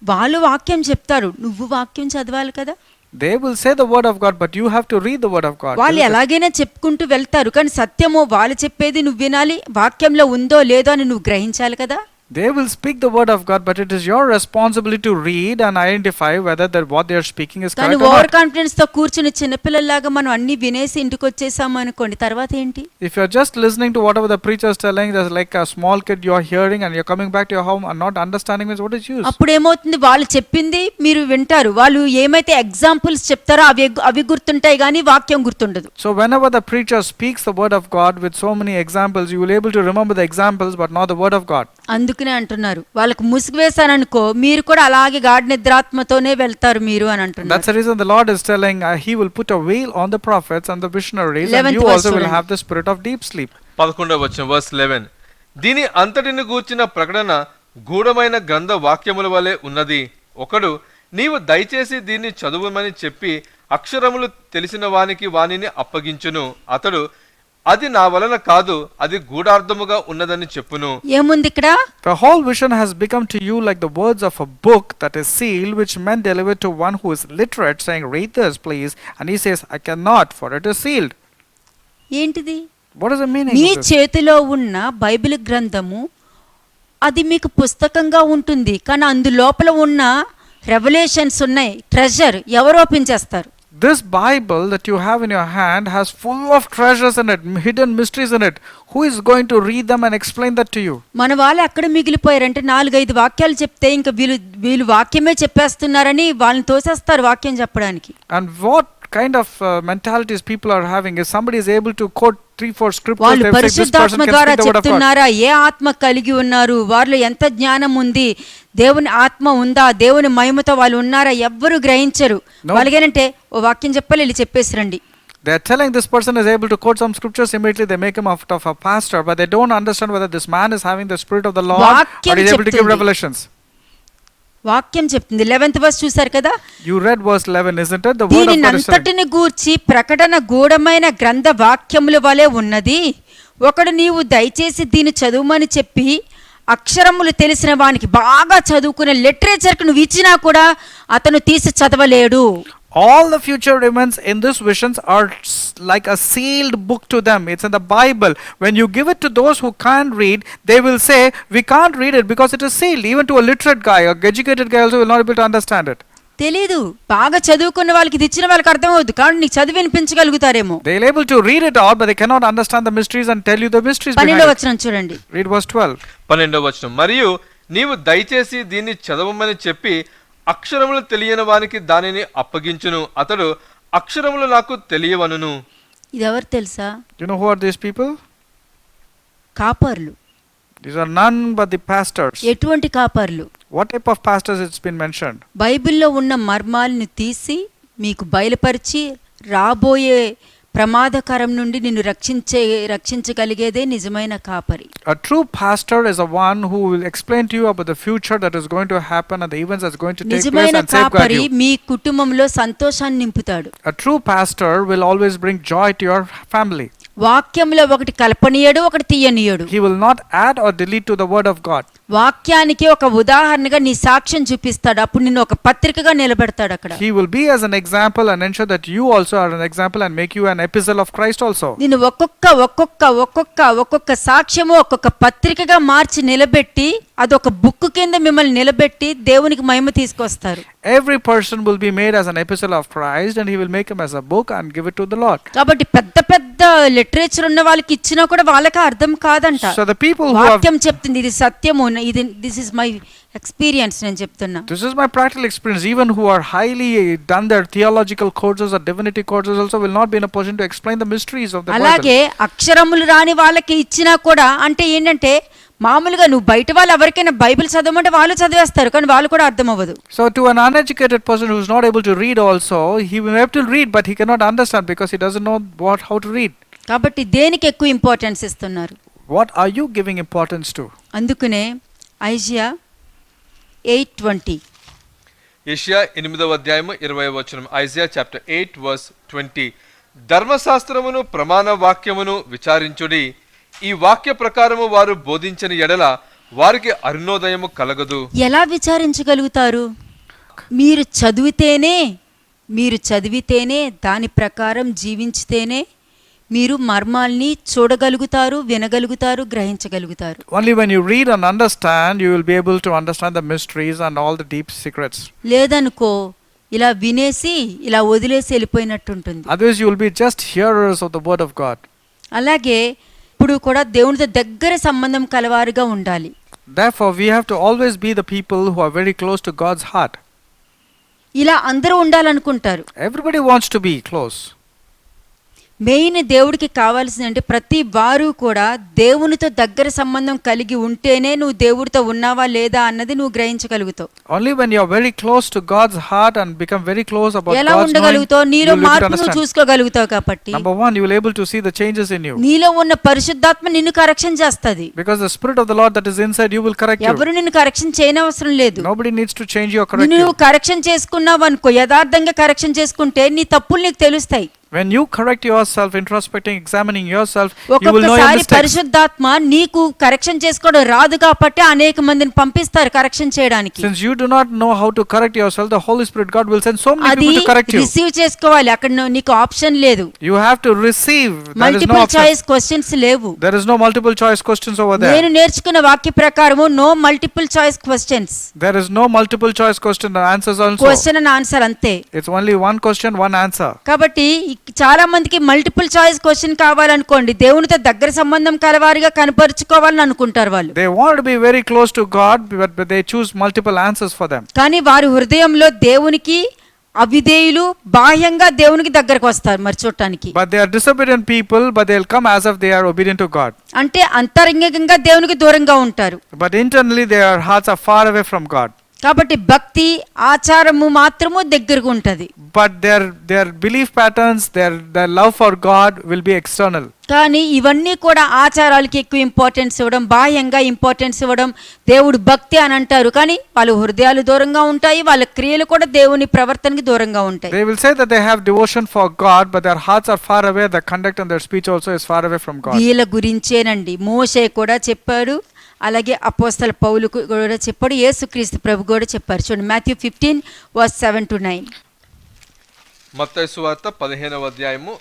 వాళ్ళు వాక్యం చెప్తారు, నువ్వు వాక్యం చదవాలి కదా. They will say the word of God, but you have to read the word of God. వాళ్ళు ఎలాగైనా చెప్పుకుంటూ వెళ్తారు, కానీ సత్యమో వాళ్ళు చెప్పేది నువ్వు వినాలి, వాక్యంలో ఉందో లేదో అని నువ్వు గ్రహించాలి కదా. They will speak the word of God, but it is your responsibility to read and identify whether what they are speaking is కానీ correct or over not. Confidence తో కూర్చుని చిన్నపిల్లల్లాగా మనం అన్ని వినేసి ఇంటికి వచ్చేసాము అనుకోండి, తర్వాత ఏంటి? If you are just listening to whatever the preacher is telling, just like a small kid you are hearing and you are coming back to your home and not understanding means what is use? అప్పుడు ఏమవుతుంది? వాళ్ళు చెప్పింది మీరు వింటారు, వాళ్ళు ఏమైతే ఎగ్జాంపుల్స్ చెప్తారో అవి గుర్తుంటాయి కానీ వాక్యం గుర్తుండదు. So whenever the preacher speaks the word of God with so many examples, you will able to remember the examples but not the word of God. అందుకనే అంటున్నారు, వాళ్ళకు ముసుగు వేశారనుకో మీరు కూడా అలాగే గాఢ నిద్రాత్మతోనే వెళ్తారు మీరు అని అంటున్నారు. That's the reason the Lord is telling he will put a veil on the prophets and the visionaries, and 11th you also will verse have the spirit of deep sleep. 11వ వచనం వర్స్ 11. దీని అంతటిని గూర్చిన ప్రకటన గూఢమైన గ్రంథ వాక్యముల వలె ఉన్నది. ఒకడు నీవు దయచేసి దీన్ని చదువుమని చెప్పి అక్షరములు తెలిసిన వానిని అప్పగించును. అతడు అది నా వలన కాదు, అది గూఢార్థముగా ఉన్నదని చెప్పును. ఏముంది ఇక్కడ? The whole vision has become to you like the words of a book that is sealed, which men deliver to one who is literate, saying, read this please, and he says, I cannot, for it is sealed. ఏంటిది? What is the meaning me of this? చేతిలో ఉన్న బైబిల్ గ్రంథము అది మీకు పుస్తకంగా ఉంటుంది, కానీ అందులోపల ఉన్న రెవల్యూషన్స్ ఉన్నాయి, ట్రెజర్ ఎవరు ఓపెన్ చేస్తారు? This Bible that you have in your hand has full of treasures in it, hidden mysteries in it. Who is going to read them and explain that to you? మన వాళ్ళు ఎక్కడ మిగిలిపోయారంటే 4-5 వాక్యాలు చెప్తే ఇంకా వీళ్ళు వాక్యమే చెప్పేస్తున్నారని వాళ్ళని తోసేస్తారు వాక్యం చెప్పడానికి. And what kind of mentalities people are having is somebody is able to quote 3-4 scriptures, వాళ్ళు they say this person పరిశుద్ధాత్మ can ద్వారా speak the word of God. చెప్తున్నారా? ఏ ఆత్మ కలిగి ఉన్నారు? వారిలో ఎంత జ్ఞానం ఉంది? దేవుని ఆత్మ ఉందా? దేవుని మహిమతో వాళ్ళు ఉన్నారా? ఎవ్వరు గ్రహించరు. వాళ్ళకేనంటే ఓ వాక్యం చెప్పాలి, వెళ్ళి చెప్పేసి రండి. They are telling this person is able to quote some scriptures, immediately they make him out of a pastor, but they don't understand whether this man is having the spirit of the Lord or is able to give చెప్తుంది. revelations. వాక్యం చెప్తుంది. 11th verse చూశారు కదా? You read verse 11, isn't it? The word of God is telling. దీనినంతటిని గూర్చి ప్రకటన గూఢమైన గ్రంథ వాక్యముల వలె ఉన్నది. ఒకడు నీవు దయచేసి దీన్ని చదువుమని చెప్పి అక్షరములు తెలిసిన వానికి, బాగా చదువుకునే లిటరేచర్కి నువ్వు ఇచ్చినా కూడా అతను తీసి చదవలేడు. All the future events in this visions are like a sealed book to them. It's in the Bible. When you give it to those who can't read, they will say, we can't read it because it is sealed. Even to a literate guy, a educated guy also will not be able to understand it. తెలీదు. బాగా చదువుకున్న వాళ్ళకి ఇది ఇచ్చిన వాళ్ళకి అర్థం అవుద్ది, కానీ నీకు చదివి వినిపించగలుగుతారేమో. They are able to read it all, but they cannot understand the mysteries and tell you the mysteries behind 12వ it. వచనం చూడండి. Read verse 12. 12వ వచనం. మరియు నీవు దయచేసి దీన్ని చదవమని చెప్పి అక్షరములు తెలియని వానికి దానిని అప్పగించును. అతడు అక్షరములు నాకు తెలియవనును. ఇది ఎవరు తెలుసా? You know who are these people? కాపర్లు. These are none but the pastors. ఎటువంటి కాపర్లు? What type of pastors it's been mentioned? బైబిల్లో ఉన్న మర్మాలను తీసి మీకు బయలుపరిచి రాబోయే ప్రమాదకరం నుండి నిన్ను రక్షించగలిగేదే నిజమైన కాపరి. A true pastor is a one who will explain to you about the future that is going to happen and the events that's going to take place నిజమైన and safeguard కాపరి you. మీ కుటుంబంలో సంతోషాన్ని నింపుతాడు. A true pastor will always bring joy to your family. వాక్యంలో ఒకటి కల్పనీయుడు, ఒకటి తీయనీయుడు. He will not add or delete to the word of God. వాక్యానికి ఒక ఉదాహరణగా నీ సాక్ష్యం చూపిస్తాడు, అప్పుడు నిన్ను ఒక పత్రికగా నిలబెడతాడు అక్కడ. He will be as an example and ensure that you also are an example and make you an epistle of Christ also. నిన్ను ఒక్కొక్క సాక్ష్యము ఒక్కొక్క పత్రికగా మార్చి నిలబెట్టి అదొక బుక్ కింద మిమ్మల్ని నిలబెట్టి దేవునికి మహిమ తీసుకొస్తారు. Every person will be made as an epistle of Christ and he will make him as a book and give it to the Lord. కాబట్టి పెద్ద లిటరేచర్ ఉన్న వాళ్ళకి ఇచ్చినా కూడా వాళ్ళకి అర్థం కాదంట. So the people who have, వాక్యం చెప్తుంది ఇది సత్యము, ఇది దిస్ ఇస్ మై ఎక్స్పీరియన్స్, నేను చెప్తున్నా. this is my practical experience, even who are highly done their theological courses or divinity courses also will not be in a position to explain the mysteries of the Bible. అలాగే అక్షరములు రాని వాళ్ళకి ఇచ్చినా కూడా అంటే ఏంటంటే మామూలుగా నువ్వు బయట వాళ్ళు ఎవరికైనా బైబిల్ చదవమంటే వాళ్ళు చదివేస్తారు, కానీ వాళ్ళు కూడా అర్థం అవ్వదు. So to an uneducated person who is not able to read also, he will have to read but he cannot understand because he doesn't know how to read. కాబట్టి దేనికి ఎక్కువ ఇంపార్టెన్స్ ఇస్తున్నారు? What are you giving importance to? అందుకనే ఐజియా 8:20. యెషయా 8వ అధ్యాయము 20వ వచనం. Isaiah chapter 8 verse 20. ధర్మశాస్త్రమును ప్రమాణ వాక్యమును విచారించుడి, ఈ వాక్య ప్రకారము వారు బోధించిన ఎడల వారికి అరుణోదయము కలగదు. ఎలా విచారించగలుగుతారు? మీరు చదివితేనే దాని ప్రకారం జీవించితేనే మీరు మర్మాల్ని చూడగలుగుతారు, వినగలుగుతారు, గ్రహించగలుగుతారు. Only when you read and understand, you will be able to understand the mysteries and all the deep secrets. లేదనుకో ఇలా వినేసి ఇలా వదిలేసి వెళ్ళిపోయినట్టు ఉంటుంది. Otherwise, you will be just hearers of the word of God. అలాగే ఇప్పుడు కూడా దేవునితో దగ్గర సంబంధం కలవారుగా ఉండాలి. Therefore, we have to always be the people who are very close to God's heart. ఇలా అందరూ ఉండాలనుకుంటారు. Everybody wants to be close. Main దేవుడికి కావాల్సిందంటే ప్రతి వారు కూడా దేవునితో దగ్గర సంబంధం కలిగి ఉంటేనే నువ్వు దేవుడితో ఉన్నావా లేదా అన్నది నువ్వు గ్రహించగలుగుతావు. Only when you are very close to God's heart and become very close about ఎలా God's knowing, ఉండగలుగుతావు? you నీలో will be able to మార్పును understand. చూసుకోగలుగుతావు కాబట్టి. Number one, you will be able to see the changes in you. నీలో ఉన్న పరిశుద్ధాత్మ నిన్ను కరెక్షన్ చేస్తది. Because the Spirit of the Lord that is inside you will correct you. ఎవరు నిన్ను కరెక్షన్ చేయనవసరం లేదు. Nobody needs to change you or correct నిన్ను you. నువ్వు కరెక్షన్ చేసుకున్నావు అనుకో, యథార్థంగా కరెక్షన్ చేసుకుంటే నీ తప్పులు నీకు తెలుస్తాయి. When you correct yourself, introspecting, examining yourself, you will know your ఒక్కొక్కసారి mistakes. పరిశుద్ధాత్మ నీకు కరెక్షన్ చేసుకోవడం రాదు కాబట్టి అనేక మందిని పంపిస్తారు కరెక్షన్ చేయడానికి. Since you do not know how to correct yourself, the Holy Spirit God will send so many అది people to correct you. Receive చేసుకోవాలి. అక్కడ నీకు ఆప్షన్ లేదు. You have to receive. There is no multiple option. Choice questions లేవు. There is no multiple choice questions over there. నేను నేర్చుకున్న వాక్య ప్రకారము no multiple choice questions. There is no multiple choice question and answers also. Question and answer అంతే. It's only one question, one answer. కాబట్టి చాలా మందికి మల్టిపుల్ చాయిస్ క్వశ్చన్ కావాలనుకోండి, దేవునితో దగ్గర సంబంధం కలవారిగా కనపరుచుకోవాలని అనుకుంటారు వాళ్ళు. They want to be very close to God, but they choose multiple answers for them. కానీ వారి హృదయంలో దేవునికి అవిధేయులు, బాహ్యంగా దేవునికి దగ్గరకు వస్తారు మరి చూడటానికి. But they are disobedient people, but they'll come as if they are obedient to God. అంటే అంతరంగికంగా దేవునికి దూరంగా ఉంటారు. But internally their hearts are far away from God. కాబట్టి భక్తి ఆచారము మాత్రము దగ్గరకు ఉంటది. But their belief patterns, their love for God will be external. కానీ ఇవన్నీ కూడా ఆచారాలకి ఎక్కువ ఇంపార్టెన్స్ ఇవ్వడం, బాహ్యంగా ఇంపార్టెన్స్ ఇవ్వడం, దేవుడు భక్తి అని అంటారు. కానీ వాళ్ళ హృదయాలు దూరంగా ఉంటాయి, వాళ్ళ క్రియలు కూడా దేవుని ప్రవర్తనకి దూరంగా ఉంటాయి. They will say that they have devotion for God, but their hearts are far away. Their conduct and their speech also is far away from God. వీళ్ళ గురించేనండి మోషే కూడా చెప్పాడు, అలాగే అపోస్తల పౌలు కూడా చెప్పాడు, యేసుక్రీస్తు ప్రభు కూడా చెప్పారు. చూడండి మాథ్యూ 15:7-9. మత్తయి సువార్త 15వ అధ్యాయము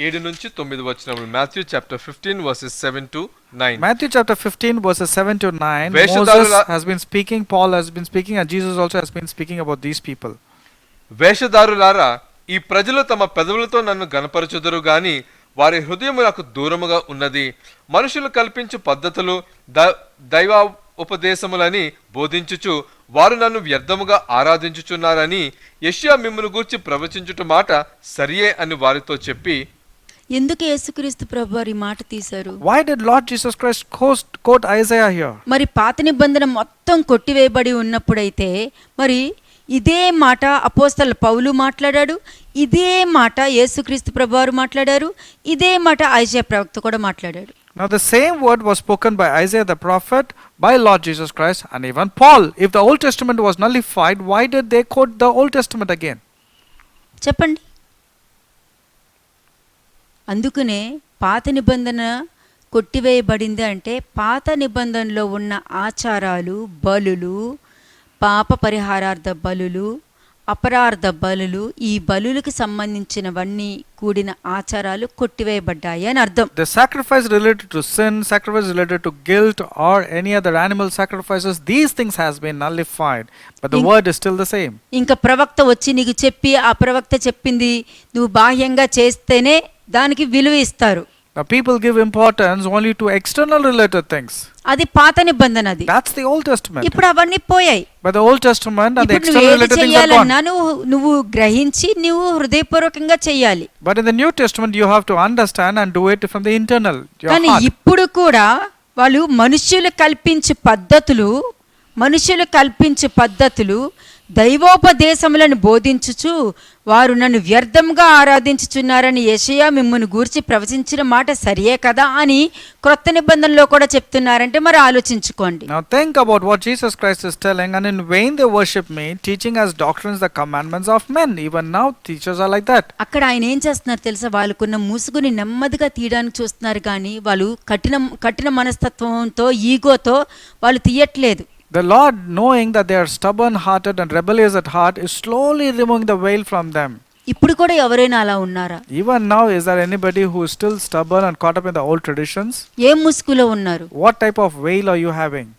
7 నుంచి 9 వచనములు. Matthew chapter 15 versus 7 to 9. Matthew chapter 15 verses 7 to 9. వేషధారుల- Moses has been speaking, Paul has been speaking, and Jesus also has been speaking about these people. వేషధారులారా, ఈ ప్రజలు తమ పెదవులతో నన్ను గనపరచుదురు గాని వారి హృదయం నాకు దూరముగా ఉన్నది. మనుషులు కల్పించు పద్ధతులు దైవ ఉపదేశములని బోధించుచు వారు నన్ను వ్యర్థముగా ఆరాధించుచున్నారని యెషయా మిమ్మును గూర్చి ప్రవచించుట మాట సరియే అని వారితో చెప్పి. ఎందుకు యేసుక్రీస్తు ప్రభు వారి మాట తీశారు? Why did Lord Jesus Christ quote Isaiah here? మరి పాత నిబంధన మొత్తం కొట్టివేయబడి ఉన్నప్పుడైతే మరి ఇదే మాట అపోస్తల పౌలు మాట్లాడాడు, ఇదే మాట యేసుక్రీస్తు ప్రభు వారు మాట్లాడారు, ఇదే మాట ఐజయా ప్రవక్త కూడా మాట్లాడాడు. Now the same word was spoken by Isaiah the prophet, by Lord Jesus Christ, and even Paul. If the Old Testament was nullified, why did they quote the Old Testament again? చెప్పండి. అందుకనే పాత నిబంధన కొట్టివేయబడింది అంటే పాత నిబంధనలో ఉన్న ఆచారాలు, బలులు, పాప పరిహారార్థ బలులు, అపరార్థ బలులు, ఈ బలులకు సంబంధించినవన్నీ కూడిన ఆచారాలు కొట్టివేయబడ్డాయి అని అర్థం. The sacrifice related to sin, sacrifice related to guilt, or any other animal sacrifices, these things has been nullified, but the word is still the same. ఇంకా ప్రవక్త వచ్చి నీకు చెప్పి ఆ ప్రవక్త చెప్పింది నువ్వు బాహ్యంగా చేస్తేనే దానికి విలువ ఇస్తారు. Now people give importance only to external related things. అది పాత నిబంధన. అది That's the Old Testament. ఇప్పుడు అవన్నీ పోయాయి. But the Old Testament and the ఇప్పుడు external నువ్వు ఏది related things are చేయాలన్నా gone. నువ్వు గ్రహించి నువ్వు హృదయపూర్వకంగా చేయాలి. But in the New Testament you have to understand and do it from the internal, your కానీ heart. ఇప్పుడు కూడా వాళ్ళు మనుష్యులు కల్పించే పద్ధతులు దైవోపదేశములను బోధించుచు వారు నన్ను వ్యర్థంగా ఆరాధించుచున్నారని యెషయా మిమ్మును గూర్చి ప్రవచించిన మాట సరియే కదా అని క్రొత్త నిబంధనలో కూడా చెప్తున్నారంటే మరి ఆలోచించుకోండి. Now think about what Jesus Christ is telling, and in vain they worship me, teaching as doctrines the commandments of men. Even now teachers are like that. అక్కడ ఆయన ఏం చేస్తున్నారు తెలుసా, వాళ్ళకున్న ముసుగుని నెమ్మదిగా తీయడానికి చూస్తున్నారు కానీ వాళ్ళు కఠిన మనస్తత్వంతో ఈగోతో వాళ్ళు తీయట్లేదు. The Lord, knowing that they are stubborn-hearted and rebellious at heart, is slowly removing the veil from them. ఇప్పుడు కూడా ఎవరైనా అలా ఉన్నారా? Even now, is there anybody who is still stubborn and caught up in the old traditions? ఏ ముసుగులో ఉన్నారు? What type of veil are you having?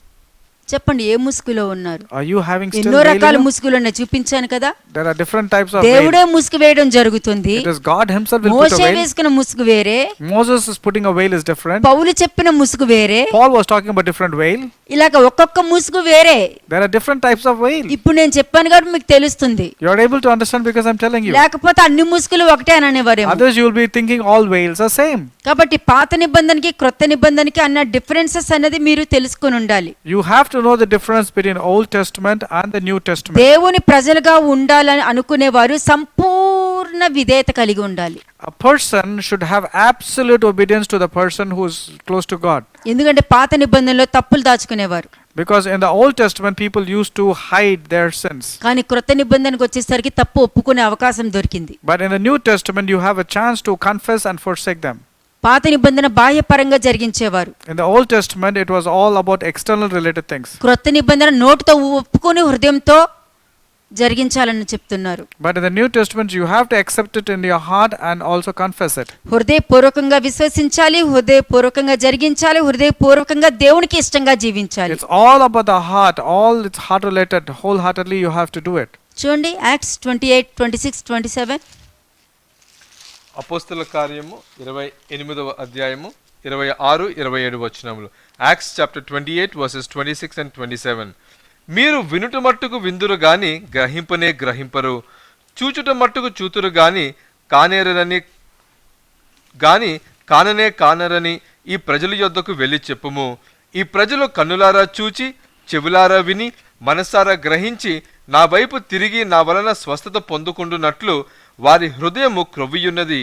చెప్పండి, ఏ ముసుగులో ఉన్నారు? Are you having still ఎన్నో veil రకాల in you? ముసుగులు ఉన్నాయి, చూపించాను కదా. There are different types of దేవుడే veil. ముసుగు వేయడం జరుగుతుంది. It is God himself will put a Moshe veil. వేసుకున్న ముసుగు వేరే, Moses is putting a veil is different. పౌలు చెప్పిన ముసుగు వేరే, Paul was talking about different veil. ఇలాగ ఒక్కొక్క ముసుగు వేరే. There are different types of veil. ఇప్పుడు నేను చెప్పాను కాబట్టి మీకు తెలుస్తుంది. You are able to understand because I'm telling you. లేకపోతే అన్ని ముసుగులు ఒకటే అని అనేవారేమో. Others you will be thinking all veils are same. కాబట్టి పాత నిబంధనకి క్రొత్త నిబంధనకి అన్న డిఫరెన్సెస్ అనేది మీరు తెలుసుకొని ఉండాలి. You have to know the difference between Old Testament and the New Testament. దేవుని ప్రజలుగా ఉండాలని అనుకునేవారు సంపూర్ణ విధేయత కలిగి ఉండాలి. A person should have absolute obedience to the person who is close to God. ఎందుకంటే పాత నిబంధనలో తప్పులు దాచుకునేవారు. Because in the Old Testament people used to hide their sins. కానీ క్రొత్త నిబంధనకు వచ్చేసరికి తప్పు ఒప్పుకునే అవకాశం దొరికింది. But in the New Testament you have a chance to confess and forsake them. పాత నిబంధన బాహ్యపరంగా జరిగించేవారు. In the Old Testament it was all about external related things. క్రొత్త నిబంధన నోటితో ఒప్పుకొని హృదయంతో జరిగించాలని చెప్తున్నారు. But in the New Testament you have to accept it in your heart and also confess it. హృదయపూర్వకంగా విశ్వసించాలి, హృదయపూర్వకంగా జరిగించాలి, హృదయపూర్వకంగా దేవునికి ఇష్టంగా జీవించాలి. It's all about the heart, all it's heart related. Wholeheartedly you have to do it. చూడండి యాక్ట్స్ 28, 26, 27. అపోస్తల కార్యము 28వ అధ్యాయము 26, 27 వచనములు. Acts chapter 28 versus 26 and 27. మీరు వినుట మట్టుకు విందురు గాని గ్రహింపనే గ్రహింపరు, చూచుట మట్టుకు చూతురు గాని కాననే కానరని ఈ ప్రజల యొద్దకు వెళ్ళి చెప్పుము. ఈ ప్రజలు కన్నులారా చూచి చెవులారా విని మనసారా గ్రహించి నా వైపు తిరిగి నా వలన స్వస్థత పొందుకుంటున్నట్లు వారి హృదయము క్రొవ్వియున్నది.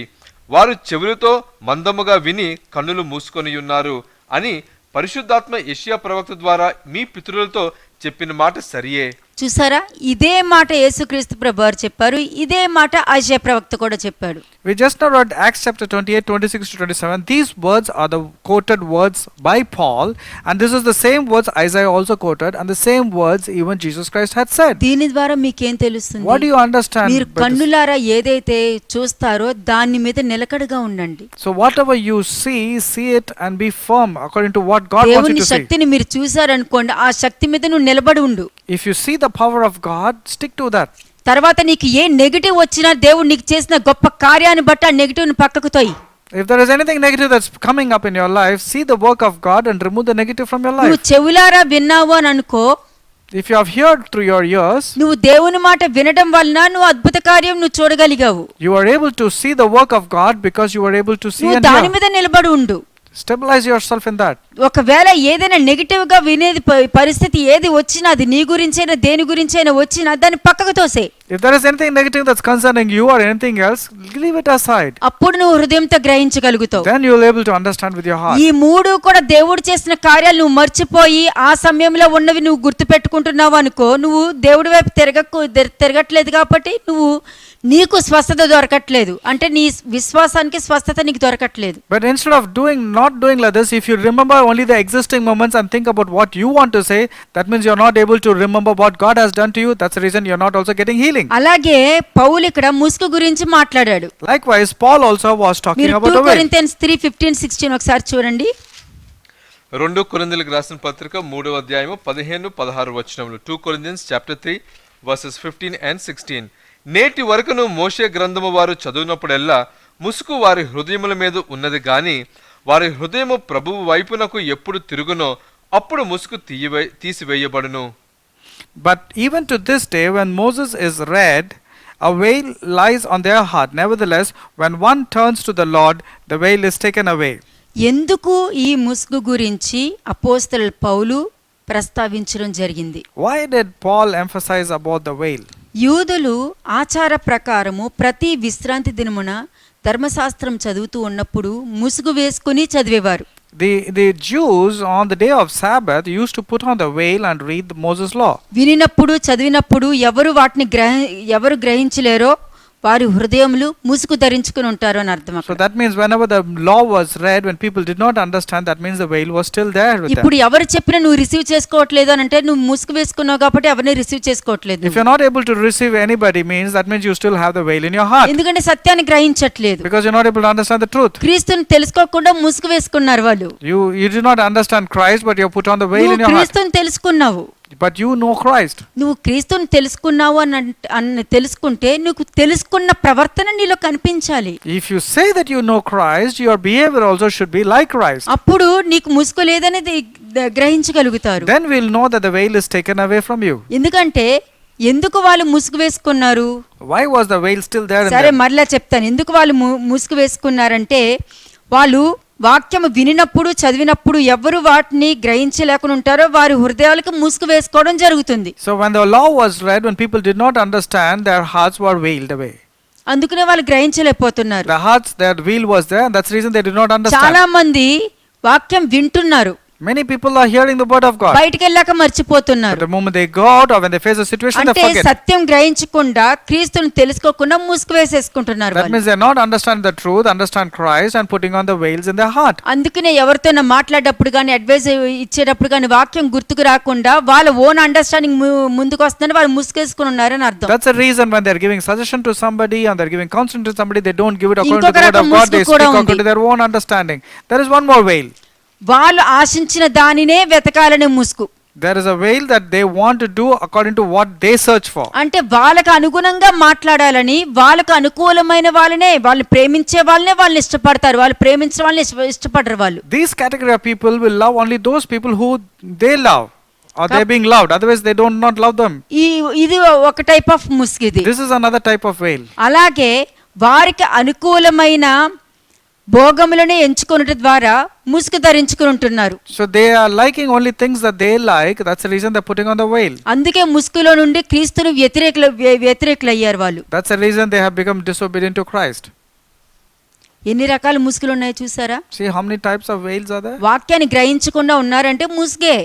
వారు చెవులతో మందముగా విని కన్నులు మూసుకొని ఉన్నారు అని పరిశుద్ధాత్మ యెషయా ప్రవక్త ద్వారా మీ పితరులతో చెప్పిన మాట సరియే. చూసారా, ఇదే మాట యేసుక్రీస్తు ప్రభువారు చెప్పారు, ఇదే మాట యెషయా ప్రవక్త కూడా చెప్పాడు. We just now read Acts chapter 28, 26 to 27. These words are the quoted words by Paul, and this is the same words Isaiah also quoted, and the same words even Jesus Christ had said. దీని ద్వారా మీకేం తెలుస్తుంది? What do you understand? మీరు by this? కన్నులారా ఏదైతే చూస్తారో దాని మీద నిలకడగా ఉండండి. So whatever you see it and be firm according to what God wants you దేవుని to see. శక్తిని మీరు చూసారనుకోండి, ఆ శక్తి మీద నువ్వు నిలబడి ఉండు. If you see the power of God, stick to that. తర్వాత నీకు ఏ నెగటివ్ వచ్చినా దేవుడు నీకు చేసిన గొప్ప కార్యాన్ని బట్టి ఆ నెగటివ్ ని పక్కకు తోయి. If there is anything negative that's coming up in your life, see the work of God and remove the negative from your నువ్వు life. చెవులారా విన్నావు అని అనుకో, If you have heard through your ears, నువ్వు దేవుని మాట వినడం వలన నువ్వు అద్భుత కార్యం నువ్వు చూడగలిగావు. you are able to see the work of God because you are able to see నువ్వు and దాని hear. మీద నిలబడి ఉండు. Stabilize yourself in that. ఒకవేళ ఏదైనా నెగటివ్ గా వినేది పరిస్థితి ఏది వచ్చినా, అది నీ గురించైనా దేని గురించైనా వచ్చినా దాన్ని పక్కకు తోసే. If there is anything negative that's concerning you or anything else, leave it aside. అప్పుడు నువ్వు హృదయంతో గ్రహించగలుగుతావు. Then you will be able to understand with your heart. ఈ మూడు కూడా దేవుడు చేసిన కార్యాలు నువ్వు మర్చిపోయి ఆ సమయంలో ఉన్నవి నువ్వు గుర్తు పెట్టుకుంటున్నావు అనుకో, నువ్వు దేవుడి వైపు తిరగట్లేదు కాబట్టి నువ్వు నీకు స్వస్థత దొరకట్లేదు, అంటే నీ విశ్వాసానికి స్వస్థత నీకు దొరకట్లేదు. But instead of not doing like this, if you remember only the existing moments and think about what you want to say, that means you're not able to remember what God has done to you. That's the reason you're not also getting healing. అలాగే పౌలు ఇక్కడ ముసుగు గురించి మాట్లాడాడు. Likewise, Paul also was talking మీరు about 2 a veil. Corinthians 3:15-16 ఒకసారి చూడండి. 2 కొరింథీయులకు రాసిన పత్రిక 3వ అధ్యాయము 15, 16 వచనములు. 2 Corinthians chapter 3 verses 15 and 16. నేటి వరకును మోషే గ్రంథము వారు చదువునప్పుడెల్లా ముసుగు వారి హృదయముల మీద ఉన్నది గాని వారి హృదయము ప్రభువు వైపునకు ఎప్పుడు తిరుగునో అప్పుడు ముసుగు తీసివేయబడును. But even to this day, when Moses is read, a veil lies on their heart. Nevertheless, when one turns to the Lord, the veil is taken away. ఎందుకు ఈ ముసుగు గురించి అపోస్తలుడు పౌలు ప్రస్తావించడం జరిగింది. Why did Paul emphasize about the veil? యూదులు ఆచార ప్రకారము ప్రతి విశ్రాంతి దినమున ధర్మశాస్త్రం చదువుతూ ఉన్నప్పుడు ముసుగు వేసుకుని చదివేవారు. The Jews on the day of Sabbath used to put on the veil and read the Moses law. వినినప్పుడు చదివినప్పుడు ఎవరు గ్రహించలేరో వారి హృదయములు ముసుగు ధరించుకుని ఉంటారు అని అర్థం. So that means whenever the law was read, when people did not understand, that means the veil was still there with them. ఇప్పుడు ఎవరు చెప్పినా నువ్వు రిసీవ్ చేసుకోవట్లేదు అని అంటే నువ్వు ముసుగు వేసుకున్నావు కాబట్టి ఎవరిని రిసీవ్ చేసుకోవట్లేదు. If you're not able to receive anybody, means that means you still have the veil in your heart, ఎందుకంటే సత్యాన్ని గ్రహించట్లేదు. because you're not able to understand the truth. క్రీస్తుని తెలుసుకోకుండా ముసుగు వేసుకున్నారు వాళ్ళు. You do not understand Christ, but you have put on the veil in నువ్వు your heart. క్రీస్తుని తెలుసుకున్నావు, But you know Christ. నువ్వు క్రీస్తుని తెలుసుకున్నావు అని తెలుసుకుంటే నువ్వు తెలుసుకున్న ప్రవర్తన నీలో కనిపించాలి. If you say that you know Christ, your behavior also should be like Christ. అప్పుడు నీకు ముసుగు లేదనేది గ్రహించగలుగుతారు. Then we'll know that the veil is taken away from you. ఎందుకంటే ఎందుకు వాళ్ళు ముసుగు వేసుకున్నారు? Why was the veil still there in సరే them? మరలా చెప్తాను ఎందుకు వాళ్ళు ముసుగు వేసుకున్నారంటే, వాళ్ళు వాక్యము వినినప్పుడు చదివినప్పుడు ఎవరు వాటిని గ్రహించలేకుండా ఉంటారో వారి హృదయాలకు ముసుగు వేసుకోవడం జరుగుతుంది. So when the law was read, when people did not understand, their hearts were veiled away. అందుకనే వాళ్ళు గ్రహించలేకపోతున్నారు. The hearts, their veil was there, and that's the reason they did not understand. చాలా మంది వాక్యం వింటున్నారు, Many people are hearing the word of God. బయటికి వెళ్ళాక మర్చిపోతున్నారు. But the moment they go out or when they face a situation, they అంటే forget. సత్యం గ్రహించకుండా క్రీస్తుని తెలుసుకోకుండా ముసుగు వేసేసుకుంటున్నారు That వాళ్ళు. means they are not understanding the truth, understand Christ, and putting on the veils in their heart. అందుకనే ఎవరితోనైనా మాట్లాడేటప్పుడు కానీ అడ్వైజ్ ఇచ్చేటప్పుడు కానీ వాక్యం గుర్తుకు రాకుండా వాళ్ళ ఓన్ అండర్స్టాండింగ్ ముందుకు వస్తుందని వాళ్ళు ముసుగేసుకుని ఉన్నారని అర్థం. That's the reason when they are giving suggestion to somebody and they are giving counsel to somebody, they don't give it according to ఇంకొక the word రకం of God. They ముసుగు speak కూడా according ఉంది. to their own understanding. There is one more veil. వాళ్ళు ఆశించిన దానినే వెతకాలనే ముసుగు. There is a veil that they want to do according to what they search for. అంటే వాళ్ళకు అనుగుణంగా మాట్లాడాలని, వాళ్ళకు అనుకూలమైన వాళ్ళనే, వాళ్ళు ప్రేమించే వాళ్ళనే వాళ్ళు ఇష్టపడతారు, వాళ్ళు ప్రేమించే వాళ్ళని ఇష్టపడరు వాళ్ళు. These category of people will love only those people who they love or they are being loved. Otherwise they don't not love them. ఇది ఒక టైప్ ఆఫ్ ముసుగు ఇది. This is another type of veil. అలాగే వారికి అనుకూలమైన భోగములను ఎంచుకొనుట ద్వారా ముసుగు ధరించుకుని ఉంటున్నారు. So they are liking only things that they like. That's the reason they're putting on the veil. అందుకే ముసుగులో నుండి క్రీస్తును వ్యతిరేకులు అయ్యారు వాళ్ళు. That's the reason they have become disobedient to Christ. ఎన్ని రకాల ముసుగులు ఉన్నాయో చూసారా? See how many types of veils are there? వాక్యాన్ని గ్రహించకుండా ఉన్నారంటే ముసుగే.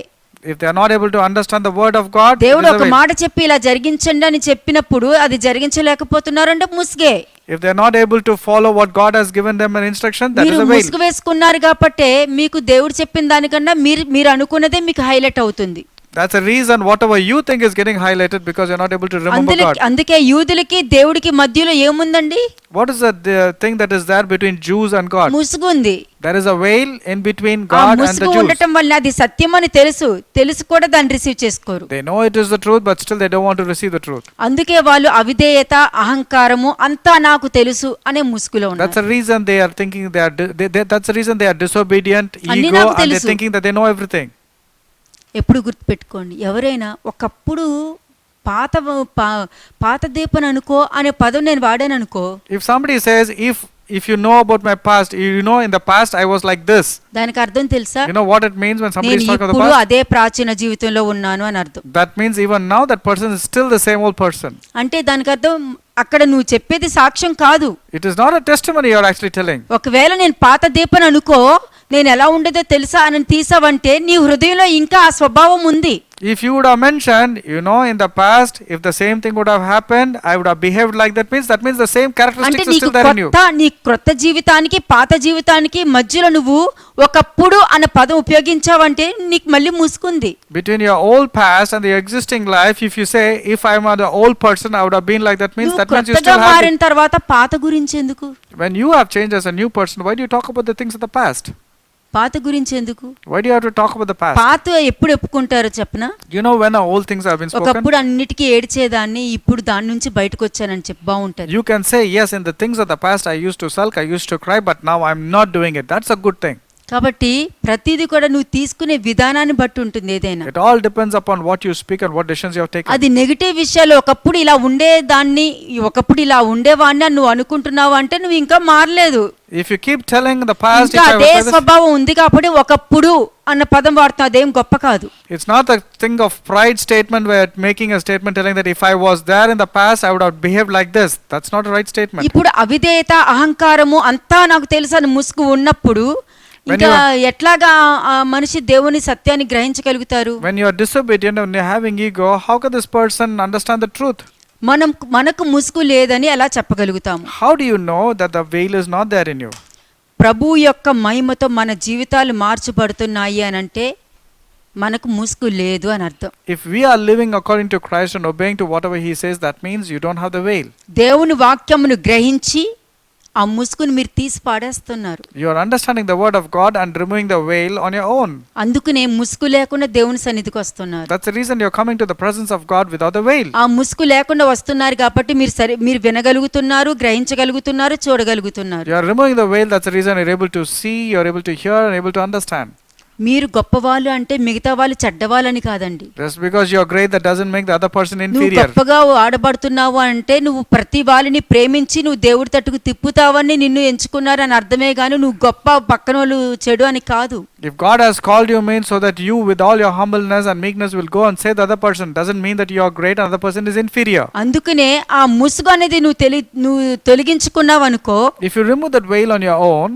If they are not able to understand the word of God, దేవుడు it is a ఒక veil. మాట చెప్పి ఇలా జరిగించండి అని చెప్పినప్పుడు అది జరిగించలేకపోతున్నారంటే ముసుగే. If they are not able to follow what God has given them an instruction, that మీరు is a veil. ముసుగు వేసుకున్నారు కాబట్టి మీకు దేవుడు చెప్పిన దానికన్నా మీరు అనుకున్నదే మీకు హైలైట్ అవుతుంది. That's the reason whatever you think is getting highlighted because you're not able to remember God. అందుకే యూదులకి దేవుడికి మధ్యలో ఏముందండి? What is the thing that is there between Jews and God? ముసుగు ఉంది. There is a veil in between ఆ God and the ముసుగు Jews. ఉండటం వల్ల అది సత్యం అని తెలుసు కూడా దాన్ని రిసీవ్ చేసుకోరు. They know it is the truth, but still they don't want to receive the truth. అందుకే వాళ్ళు అవిధేయత, అహంకారము అంతా నాకు తెలుసు అనే ముసుగులో That's ఉన్నారు. the reason they are thinking that's the reason they are disobedient, అన్నీ ego, నాకు and they're తెలుసు. thinking that they know everything. ఎప్పుడు గుర్తుపెట్టుకోండి, ఎవరైనా ఒకప్పుడు పాత దీపం అనుకో అనే పదం నేను వాడాను అనుకో, If somebody says, if you know about my past, you know in the past I was like this. దానికి అర్థం తెలుసా? You know what it means when somebody నేను is talking about ఇప్పుడు the past? అదే ప్రాచీన జీవితంలో ఉన్నాను అని అర్థం. That means even now that person is still the same old person. అంటే దానికి అర్థం అక్కడ నువ్వు చెప్పేది సాక్ష్యం కాదు. It is not a testimony you are actually telling. ఒకవేళ నేను పాత దీపం అనుకో, నేను ఎలా ఉండేదో తెలుసా అని తీసావంటే నీ హృదయంలో ఇంకా ఆ స్వభావం ఉంది. If you would have mentioned, you know, in the past, if the same thing would have happened, I would have behaved like that, means the same అంటే characteristics are నీకు still there in you. నీ క్రొత్త జీవితానికి పాత జీవితానికి మధ్యలో నువ్వు ఒకప్పుడు అన్న పదం ఉపయోగించావంటే నీకు మళ్ళీ ముసుకుంది. Between your old past and the existing life, if you say, if I am the old person, I would have been like that, means నువ్వు that means you కొత్తగా still have మారిన it. తర్వాత పాత గురించి ఎందుకు? When you have changed as a new person, why do you talk about the things of the past? పాత గురించి ఎందుకు? Why do you have to talk about the past? పాత ఎప్పుడు ఒప్పుకుంటారో చెప్పనా? You know when the old things have been spoken? ఒకప్పుడు అన్నిటికీ ఏడ్చేదాన్ని, ఇప్పుడు దాని నుంచి బయటకు వచ్చానని చెప్పి బాగుంటది. You can say, yes, in the things of the past I used to sulk, I used to cry, but now I'm not doing it. That's a good thing. కాబట్టి ప్రతిదీ కూడా నువ్వు తీసుకునే విధానాన్ని బట్టి ఉంటుంది ఏదైనా. It all depends upon what you speak and what decisions you have taken. అది నెగిటివ్ విషయాలు ఒకప్పుడు ఇలా ఉండేదాన్ని ఒకప్పుడు ఇలా ఉండేవాడిని అని నువ్వు అనుకుంటున్నావు అంటే నువ్వు ఇంకా మారలేదు. If you keep telling the past, ఇంకా if I అదే was this, స్వభావం ఉంది కాబట్టి ఒకప్పుడు అన్న పదం వాడుతున్నావు, అదేం గొప్ప కాదు. it's not a thing of pride statement where making a statement telling that if I was there in the past, I would have behaved like this. That's not a right statement. ఇప్పుడు అవిధేయత అహంకారము అంతా నాకు తెలుసు అని ముసుగు ఉన్నప్పుడు ఇంకా ఎట్లాగా ఆ మనిషి దేవుని సత్యాన్ని గ్రహించగలుగుతారు? When you are disobedient and you're having ego, how can this person understand the truth? మనకు ముసుగు లేదని ఎలా చెప్పగలుగుతాము? How do you know that the veil is not there in you? ప్రభు యొక్క మహిమతో మన జీవితాలు మార్చబడుతున్నాయి అని అంటే మనకు ముసుగు లేదు అని అర్థం. If we are living according to Christ and obeying to whatever he says, that means you don't have the veil. దేవుని వాక్యమును గ్రహించి ఆ ముసుగును మీరు తీసి పాడేస్తున్నారు. You are understanding the word of God and removing the veil on your own. అందుకనే ముసుగు లేకుండా దేవుని సన్నిధికి వస్తున్నారు. That's the reason you're coming to the presence of God without the veil. ఆ ముసుగు లేకుండా వస్తున్నారు కాబట్టి మీరు వినగలుగుతున్నారు, గ్రహించగలుగుతున్నారు, చూడగలుగుతున్నారు. You are removing the veil. That's the reason you're able to see, you're able to hear and able to understand. మీరు గొప్పవాళ్ళు అంటే మిగతా వాళ్ళు చెడ్డవాళ్ళని కాదండి. Just because you're great, that doesn't make the other person నువ్వు inferior. గొప్పగా ఆడబడుతున్నావు అంటే నువ్వు ప్రతి వాళ్ళని ప్రేమించి నువ్వు దేవుడి తట్టుకు తిప్పుతావని నిన్ను ఎంచుకున్నారని అర్థమే గాని నువ్వు గొప్ప పక్కనోళ్ళు చెడు అని కాదు. If God has called you means so that you with all your humbleness and meekness will go and say the other person, doesn't mean that you are great and the other person is inferior. అందుకనే ఆ ముసుగు అనేది నువ్వు తొలగించుకున్నావు అనుకో, If you remove that veil on your own,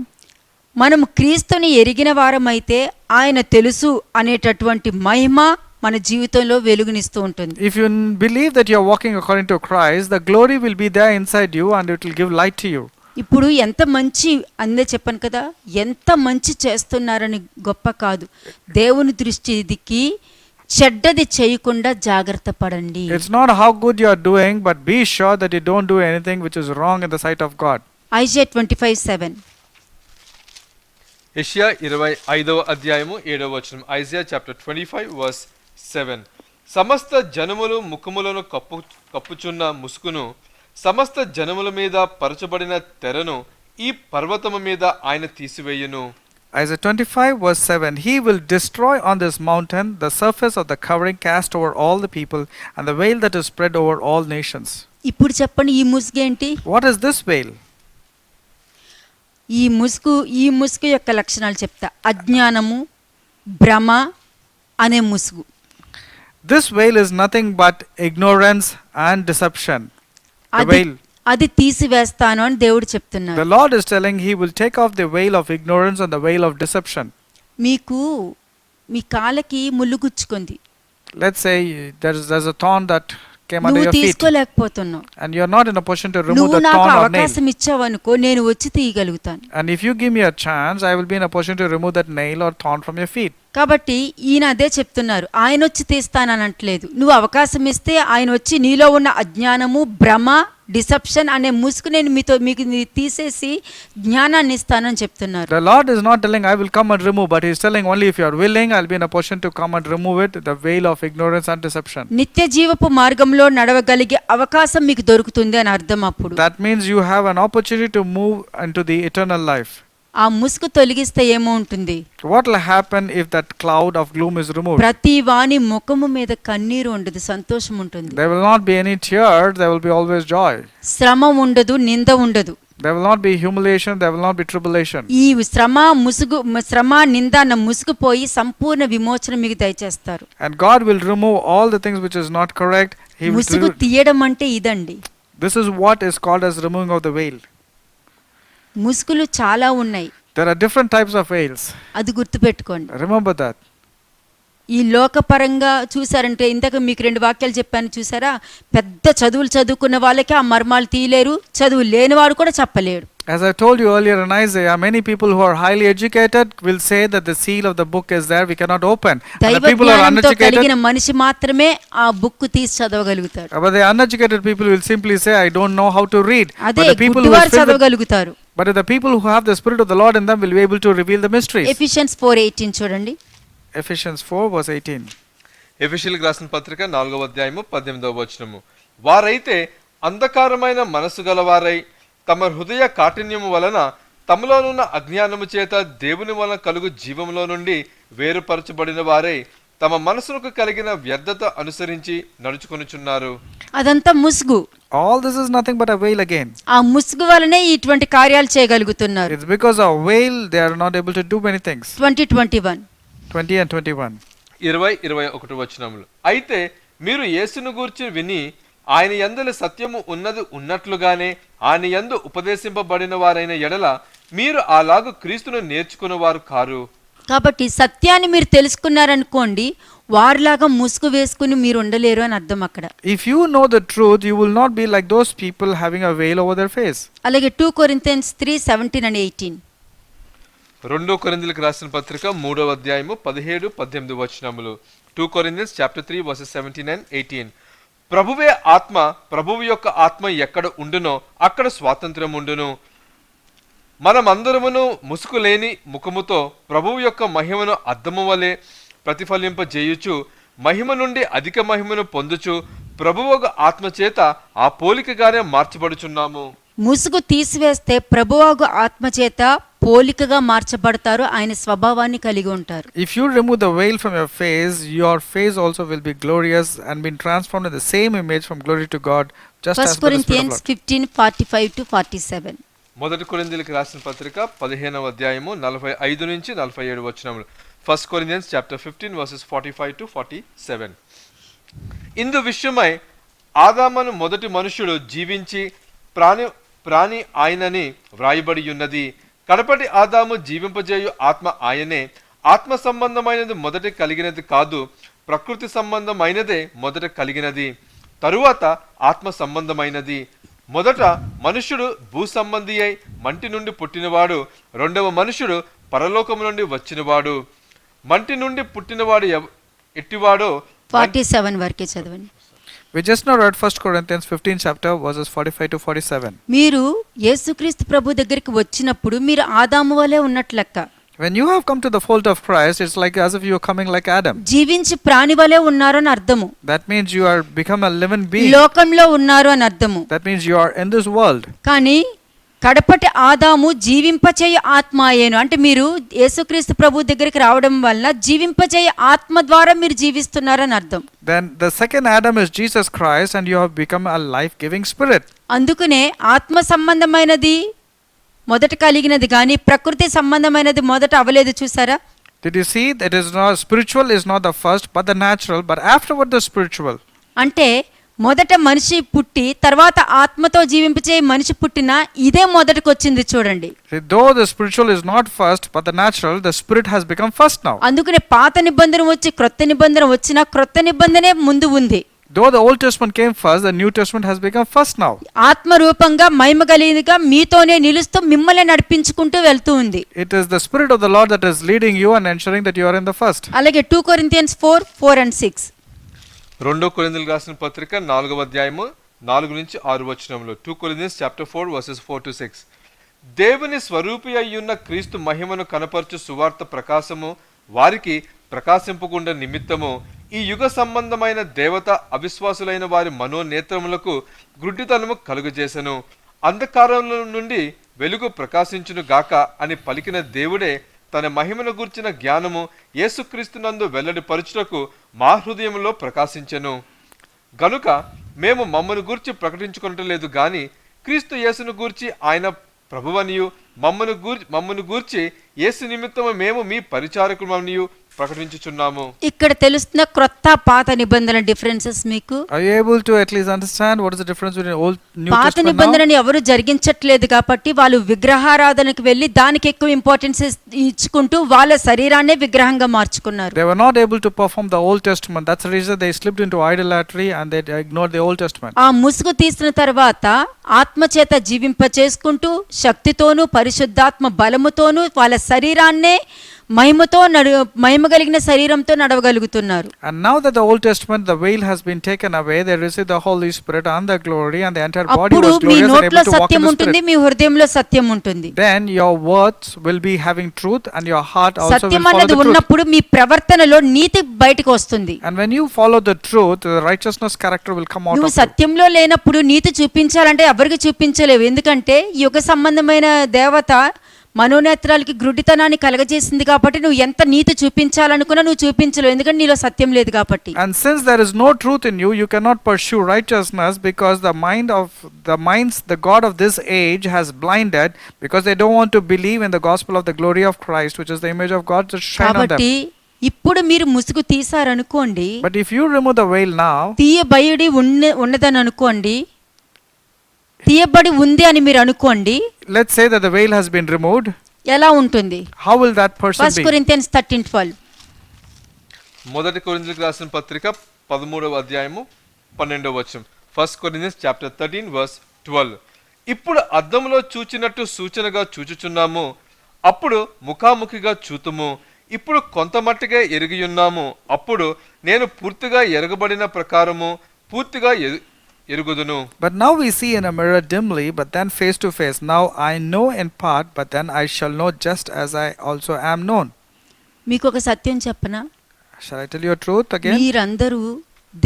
మనం క్రీస్తుని ఎరిగిన వారమైతే ఆయన తెలుసు అనేటటువంటి మహిమ మన జీవితంలో వెలుగునిస్తూ ఉంటుంది. if you believe that you are walking according to Christ, the glory will be there inside you and it will give light to you. ఇప్పుడు ఎంత మంచి అందే చెప్పాను కదా, ఎంత మంచి చేస్తున్నారని గొప్ప కాదు, దేవుని దృష్టికి చెడ్డది చేయకుండా జాగ్రత్త పడండి. It's not how good you are doing, but be sure that you don't do anything which is wrong in the sight of God. Isaiah 25:7. యెషయా 25వ అధ్యాయము 7వ వచనం. Isaiah chapter 25 verse 7. సమస్త జనములు ముఖములను కప్పుచున్న ముసుకును, సమస్త జనముల మీద పరచబడిన తెరను ఈ పర్వతము మీద ఆయన తీసివేయును. Isaiah 25 verse 7, he will destroy on this mountain the surface of the covering cast over all the people and the veil that is spread over all nations. ఇప్పుడు చెప్పండి ఈ ముసుగు ఏంటి? What is this veil? ఈ ముసుగు యొక్క లక్షణాలు చెప్తా. అజ్ఞానము, భ్రమ అనే ముసుగు. This veil is nothing but ignorance and deception. The veil. అది తీసివేస్తాను అని దేవుడు చెప్తున్నాడు. The Lord is telling he will take off the veil of ignorance and the veil of deception. మీకు మీ కాళ్ళకి ముళ్ళు గుచ్చుకుంది. Let's say there's a thorn that came under నువ్వు your feet తీసుకోలేకపోతున్నావు. and you're not in a position to remove నువ్వు the నాకు thorn or nail. అవకాశం ఇచ్చావనుకో నేను వచ్చి తీయగలుగుతాను. And if you give me a chance, I will be in a position to remove that nail or thorn from your feet. కాబట్టి ఈయన అదే చెప్తున్నారు, ఆయన వచ్చి తీస్తానని అనట్లేదు. నువ్వు అవకాశం ఇస్తే ఆయన వచ్చి నీలో ఉన్న అజ్ఞానము, భ్రమ, డిసెప్షన్ అనే ముసుగు నేను మీకు తీసేసి జ్ఞానాన్ని ఇస్తానని చెప్తున్నారు. The Lord is not telling I will come and remove, but he is telling only if you are willing, I'll be in a position to come and remove it, the veil of ignorance and deception. నిత్య జీవపు మార్గంలో నడవగలిగే అవకాశం మీకు దొరుకుతుంది అని అర్థం. అప్పుడు That means you have an opportunity to move into the eternal life. ఆ ముసుగు తొలగిస్తే ఏమో ఉంటుంది? What will happen if that cloud of gloom is removed? ప్రతి వాని ముఖము మీద కన్నీరు ఉండదు, సంతోషం ఉంటుంది. There will not be any tears, there will be always joy. శ్రమ ఉండదు, నింద ఉండదు. There will not be humiliation, there will not be tribulation. ఈ శ్రమ నింద అన్న ముసుగు పోయి సంపూర్ణ విమోచన మీకు దయచేస్తారు. And God will remove all the things which is not correct. He will ముసుగు తీయడం అంటే ఇదండి. This is what is called as removing of the veil. ముసుగులు చాలా ఉన్నాయి. There are different types of veils. అది గుర్తుపెట్టుకోండి. Remember that. ఈ లోకపరంగా చూసారంటే ఇంతకు మీకు 2 వాక్యాలు చెప్పాను చూసారా, పెద్ద చదువులు చదువుకున్న వాళ్ళకి ఆ మర్మాలు తీయలేరు, చదువు లేనివాడు కూడా చెప్పలేడు. As I told you earlier in Isaiah, many people who are highly educated will say that the seal of the book is there, we cannot open. And the people who are uneducated, మనిషి మాత్రమే ఆ బుక్ తీసి చదవగలుగుతారు. but the uneducated people will simply say, I don't know how to read. అదే గుడ్డివారు చదవగలుగుతారు. But the people who have the Spirit of the Lord in them will be able to reveal the mysteries. Ephesians 4:18 చూడండి. Ephesians 4 verse 18. ఎఫెసీయులకు రాసిన పత్రిక 4వ అధ్యాయము 18వ వచనము. వారైతే అంధకారమైన మనసు గలవారై తమ హృదయ కాఠిన్యము వలన తమలోనున్న అజ్ఞానము చేత దేవుని వలన కలుగు జీవములో నుండి వేరుపరచబడిన వారై తమ మనసులకు కలిగిన వ్యర్థత అనుసరించి నడుచుకొనుచున్నారు. అదంతా ముసుగు. All this is nothing but a veil again. ఆ ముసుగు వలనే ఇటువంటి కార్యాలు చేయగలుగుతున్నారు. It's because of veil they are not able to do many things. 20:21 20 and 21. 20-21 వచనములు. అయితే మీరు యేసును గూర్చి విని ఆయన యందు సత్యము ఉన్నది ఉన్నట్లుగానే ఆయన యందు ఉపదేశింపబడిన వారైన ఎడల మీరు అలాగు క్రీస్తును నేర్చుకునేవారు కారు. కాబట్టి సత్యాన్ని మీరు తెలుసుకున్నారనుకోండి, వారిలాగా ముసుగు వేసుకుని మీరు ఉండలేరు అని అర్థం అక్కడ. If you know the truth, you will not be like those people having a veil over their face. అలాగే 2 Corinthians 3:17 and 18. 2 కొరింథీయులకు రాసిన పత్రిక 3వ అధ్యాయము 17-18 వచనములు. 2 Corinthians chapter 3 verses 17 and 18. ప్రభువే ఆత్మ, ప్రభువు యొక్క ఆత్మ ఎక్కడ ఉండునో అక్కడ స్వాతంత్ర్యం ఉండును. మనమందరమును ముసుగు లేని ముఖముతో ప్రభువు యొక్క మహిమను అద్దము వలె ప్రతిఫలింపజేయుచు మహిమ నుండి అధిక మహిమను పొందుచు ప్రభువు ఆత్మ చేత ఆ పోలికగానే మార్చబడుచున్నాము. ముసుగు తీసివేస్తే ప్రభువాగు ఆత్మ చేత పోలికగా మార్చబడతారు, ఆయన స్వభావాన్ని కలిగి ఉంటారు. If you remove the veil from your face also will be glorious and been transformed in the same image from glory to God, just as 1 by the Spirit of Corinthians Lord. 15:45-47. మొదటి కొరింథీయులకు రాసిన పత్రిక 15వ అధ్యాయము 45 నుంచి 47 వచనములు. 1 Corinthians chapter 15 verses 45-47. ఇందు విషయమై ఆదామును మొదటి మనుషుడు జీవించి ప్రాణి ఆయనని వ్రాయబడి ఉన్నది. కడపటి ఆదాము జీవింపజేయు ఆత్మ ఆయనే. ఆత్మ సంబంధమైనది మొదట కలిగినది కాదు, ప్రకృతి సంబంధమైనదే మొదట కలిగినది, తరువాత ఆత్మ సంబంధమైనది. మొదట మనుష్యుడు భూ సంబంధి అయి మంటి నుండి పుట్టినవాడు, రెండవ మనుష్యుడు పరలోకము నుండి వచ్చినవాడు. మంటి నుండి పుట్టినవాడు ఎట్టివాడో 47 వరకే చదవండి. We just now read 1 Corinthians 15 chapter verses 45-47. మీరు యేసుక్రీస్తు ప్రభు దగ్గరికి వచ్చినప్పుడు మీరు ఆదాము వలె ఉన్నట్లు లెక్క. When you have come to the fold of Christ, it's like as if you are coming like Adam. జీవించి ప్రాణి వలె ఉన్నారు అని అర్థము. That means you are become a living being. లోకంలో ఉన్నారు అని అర్థము. That means you are in this world. కానీ కడపటి ఆదాము జీవింపచేయ ఆత్మ అయ్యేను. అంటే మీరు యేసుక్రీస్తు ప్రభు దగ్గరికి రావడం వల్ల జీవింపచేయ ఆత్మ ద్వారా మీరు జీవిస్తున్నారని అర్థం. Then the second Adam is Jesus Christ and you have become a life-giving spirit. అందుకనే ఆత్మ సంబంధమైనది మొదట కలిగినది కానీ ప్రకృతి సంబంధమైనది మొదట అవలేదు. చూసారా? Did you see that is not spiritual is not the first but the natural, but afterward the spiritual. అంటే మొదట మనిషి పుట్టి తర్వాత ఆత్మతో జీవింపచే మనిషి పుట్టినా ఇదే మొదటకు వచ్చింది చూడండి. Though the spiritual is not first but the natural, the spirit has become first now. అందుకనే పాత నిబంధన వచ్చి క్రొత్త నిబంధన వచ్చినా క్రొత్త నిబంధనే ముందు ఉంది. Though the Old Testament came first, the New Testament has become first now. ఆత్మ రూపంగా మహిమ కలిగినదిగా మీతోనే నిలుస్తూ మిమ్మల్ని నడిపించుకుంటూ వెళ్తూ ఉంది. It is the Spirit of the Lord that is leading you and ensuring that you are in the first. అలాగే 2 Corinthians 4:4 and 6. 2 కొరింథీయులకు రాసిన పత్రిక 4వ అధ్యాయము 4 నుంచి 6 వచనములు. 2 Corinthians chapter 4 verses 4-6. దేవుని స్వరూపి అయ్యున్న క్రీస్తు మహిమను కనపరచు సువార్త ప్రకాశము వారికి ప్రకాశింపకుండా నిమిత్తము ఈ యుగ సంబంధమైన దేవత అవిశ్వాసులైన వారి మనోనేత్రములకు గుడ్డితనము కలుగజేసెను. అంధకారంలో నుండి వెలుగు ప్రకాశించును గాక అని పలికిన దేవుడే తన మహిమను గూర్చిన జ్ఞానము యేసుక్రీస్తునందు వెల్లడిపరచుటకు మా హృదయంలో ప్రకాశించెను. గనుక మేము మమ్మను గూర్చి ప్రకటించుకొనటలేదు గాని క్రీస్తు యేసును గూర్చి ఆయన ప్రభువనియు మమ్మను గూర్చి యేసు నిమిత్తము మేము మీ పరిచారకులమనియు ప్రకటించుచున్నాము. ఇక్కడ తెలుస్తున్న క్రొత్త పాత నిబంధన డిఫరెన్సెస్ మీకు? Are you able to at least understand what is the difference between Old New పాత Testament now? నిబంధనని ఎవరు జరిగించట్లేదు కాబట్టి వాళ్ళు విగ్రహారాధనకు వెళ్ళి దానికి ఎక్కువ ఇంపార్టెన్స్ ఇచ్చుకుంటూ వాళ్ళ శరీరాన్నే విగ్రహంగా మార్చుకున్నారు. They were not able to perform the Old Testament. That's the reason they slipped into idolatry and they ignored the Old Testament. ఆ ముసుగు తీసిన తర్వాత ఆత్మచేత జీవింప చేసుకుంటూ శక్తితోనూ పరిశుద్ధాత్మ బలముతోనూ వాళ్ళ శరీరాన్నే మహిమ కలిగిన శరీరంతో నడవగలుగుతున్నారు. And now that the Old Testament, the veil has been taken away, they receive the Holy Spirit and the glory, and the entire body అప్పుడు was మీ glorious and నోట్లో able to walk in Satyam the ఉంటుంది, Spirit. మీ హృదయంలో సత్యం ఉంటుంది. Then your words will be having truth and your heart also will Satyam follow అన్నది the truth. ఉన్నప్పుడు మీ ప్రవర్తనలో నీతి బయటకు వస్తుంది. And when you follow the truth, the righteousness character will come out నువ్వు of you. సత్యంలో లేనప్పుడు నీతి చూపించాలంటే ఎవరికి చూపించలేవు. ఎందుకంటే యుగ సంబంధమైన దేవత మనోనేత్రాలకి గ్రుడ్డితనాన్ని కలగజేసింది కాబట్టి నువ్వు ఎంత నీతి చూపించాలనుకున్నా నువ్వు చూపించలేవు, ఎందుకంటే నీలో సత్యం లేదు కాబట్టి. And since there is no truth in you, you cannot pursue righteousness because the minds the God of this age has blinded, because they don't want to believe in the gospel of the glory of Christ, which is the image of God, to shine on కాబట్టి them. ఇప్పుడు మీరు ముసుగు తీసారనుకోండి, But if you remove the veil now, తీయబడి ఉన్నదని అనుకోండి, తీయబడి ఉంది అని మీరు అనుకోండి, let's say that the veil has been removed, ఎలా ఉంటుంది? how will that person 1 be? Corinthians 13:12. మొదటి కొరింథీయులకు రాసిన పత్రిక 13వ అధ్యాయము 12వ వచనం. 1 Corinthians chapter 13 verse 12. ఇప్పుడు అద్దములో చూచినట్టు సూచనగా చూచుచున్నాము, అప్పుడు ముఖాముఖిగా చూతుము, ఇప్పుడు కొంత మట్టుగా ఎరిగియున్నాము, అప్పుడు నేను పూర్తిగా ఎరగబడిన ప్రకారము పూర్తిగా ఎరుగుదును. But now we see in a mirror dimly, but then face to face. Now I know in part, but then I shall know just as I also am known. మీకు ఒక సత్యం చెప్పనా? Shall I tell you a truth again? మీరందరూ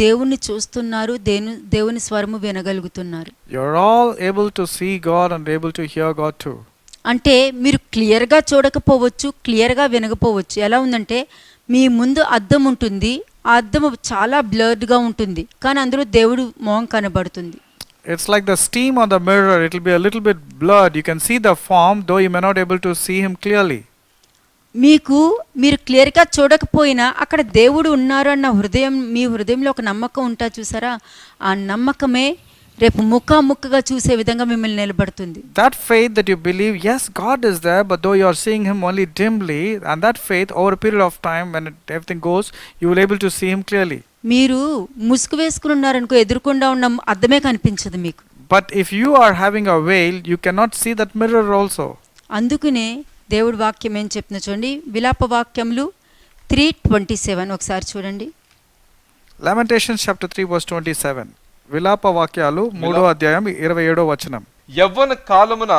దేవుణ్ణి చూస్తున్నారు, దేవుని స్వరము వినగలుగుతున్నారు. You're all able to see God and able to hear God too. అంటే మీరు క్లియర్గా చూడకపోవచ్చు, క్లియర్గా వినకపోవచ్చు. ఎలా ఉందంటే మీ ముందు అద్దం ఉంటుంది, ఆ అద్దం చాలా బ్లర్డ్గా ఉంటుంది, కానీ అందులో దేవుడు మొహం కనబడుతుంది. It's like the steam on the mirror. It will be a little bit blurred. You can see the form, though you may not able to see him clearly. మీరు క్లియర్గా చూడకపోయినా అక్కడ దేవుడు ఉన్నారు అన్న మీ హృదయంలో ఒక నమ్మకం ఉంటా చూసారా, ఆ నమ్మకమే రేపు ముఖాముఖిగా చూసే విధంగా మిమ్మల్ని నిలబడుతుంది. That faith that you believe, yes, God is there, but though you are seeing him only dimly, and that faith over a period of time when everything goes, you will able to see him clearly. మీరు ముసుగు వేసుకుని ఉన్నారనుకో, ఎదురుకుండా ఉన్న అద్దమే కనిపించదు మీకు. But if you are having a veil, you cannot see that mirror also. అందుకనే దేవుడి వాక్యం ఏం చెప్తున్నా చూడండి, విలాప వాక్యములు 3:27 ఒకసారి చూడండి. Lamentations chapter 3 verse 27. విలాప వాక్యాలు 3వ అధ్యాయం 27వ వచనం. యవ్వన కాలమున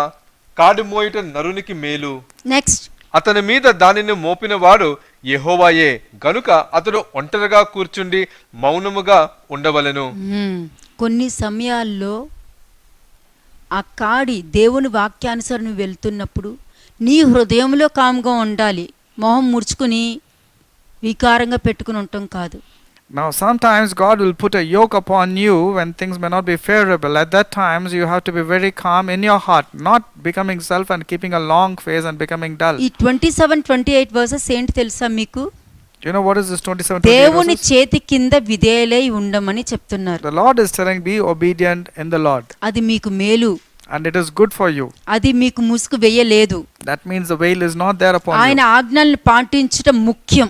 కాడి మోయుట నరునికి మేలు, నెక్స్ట్, అతని మీద దానిని మోపిన వాడు యెహోవాయే, గనుక అతడు ఒంటరిగా కూర్చుండి మౌనముగా ఉండవలెను. కొన్ని సమయాల్లో ఆ కాడి దేవుని వాక్యానుసారం వెళ్తున్నప్పుడు నీ హృదయంలో కామ్గా ఉండాలి, మొహం ముడుచుకుని వికారంగా పెట్టుకుని ఉండటం కాదు. Now sometimes God will put a yoke upon you when things may not be favorable. At that times you have to be very calm in your heart, not becoming self and keeping a long face and becoming dull. ఈ 27-28 వర్సెస్ ఏంటి తెలుసా మీకు? Do you know what is this 27-28 దేవుని verses? చేతి కింద విధేయులై ఉండమని చెప్తున్నారు. The Lord is telling, be obedient in the Lord, అది మీకు మేలు, and it is good for you. అది మీకు ముసుగు వేయలేదు. That means the veil is not there upon ఆయన you. ఆజ్ఞలను పాటించడం ముఖ్యం.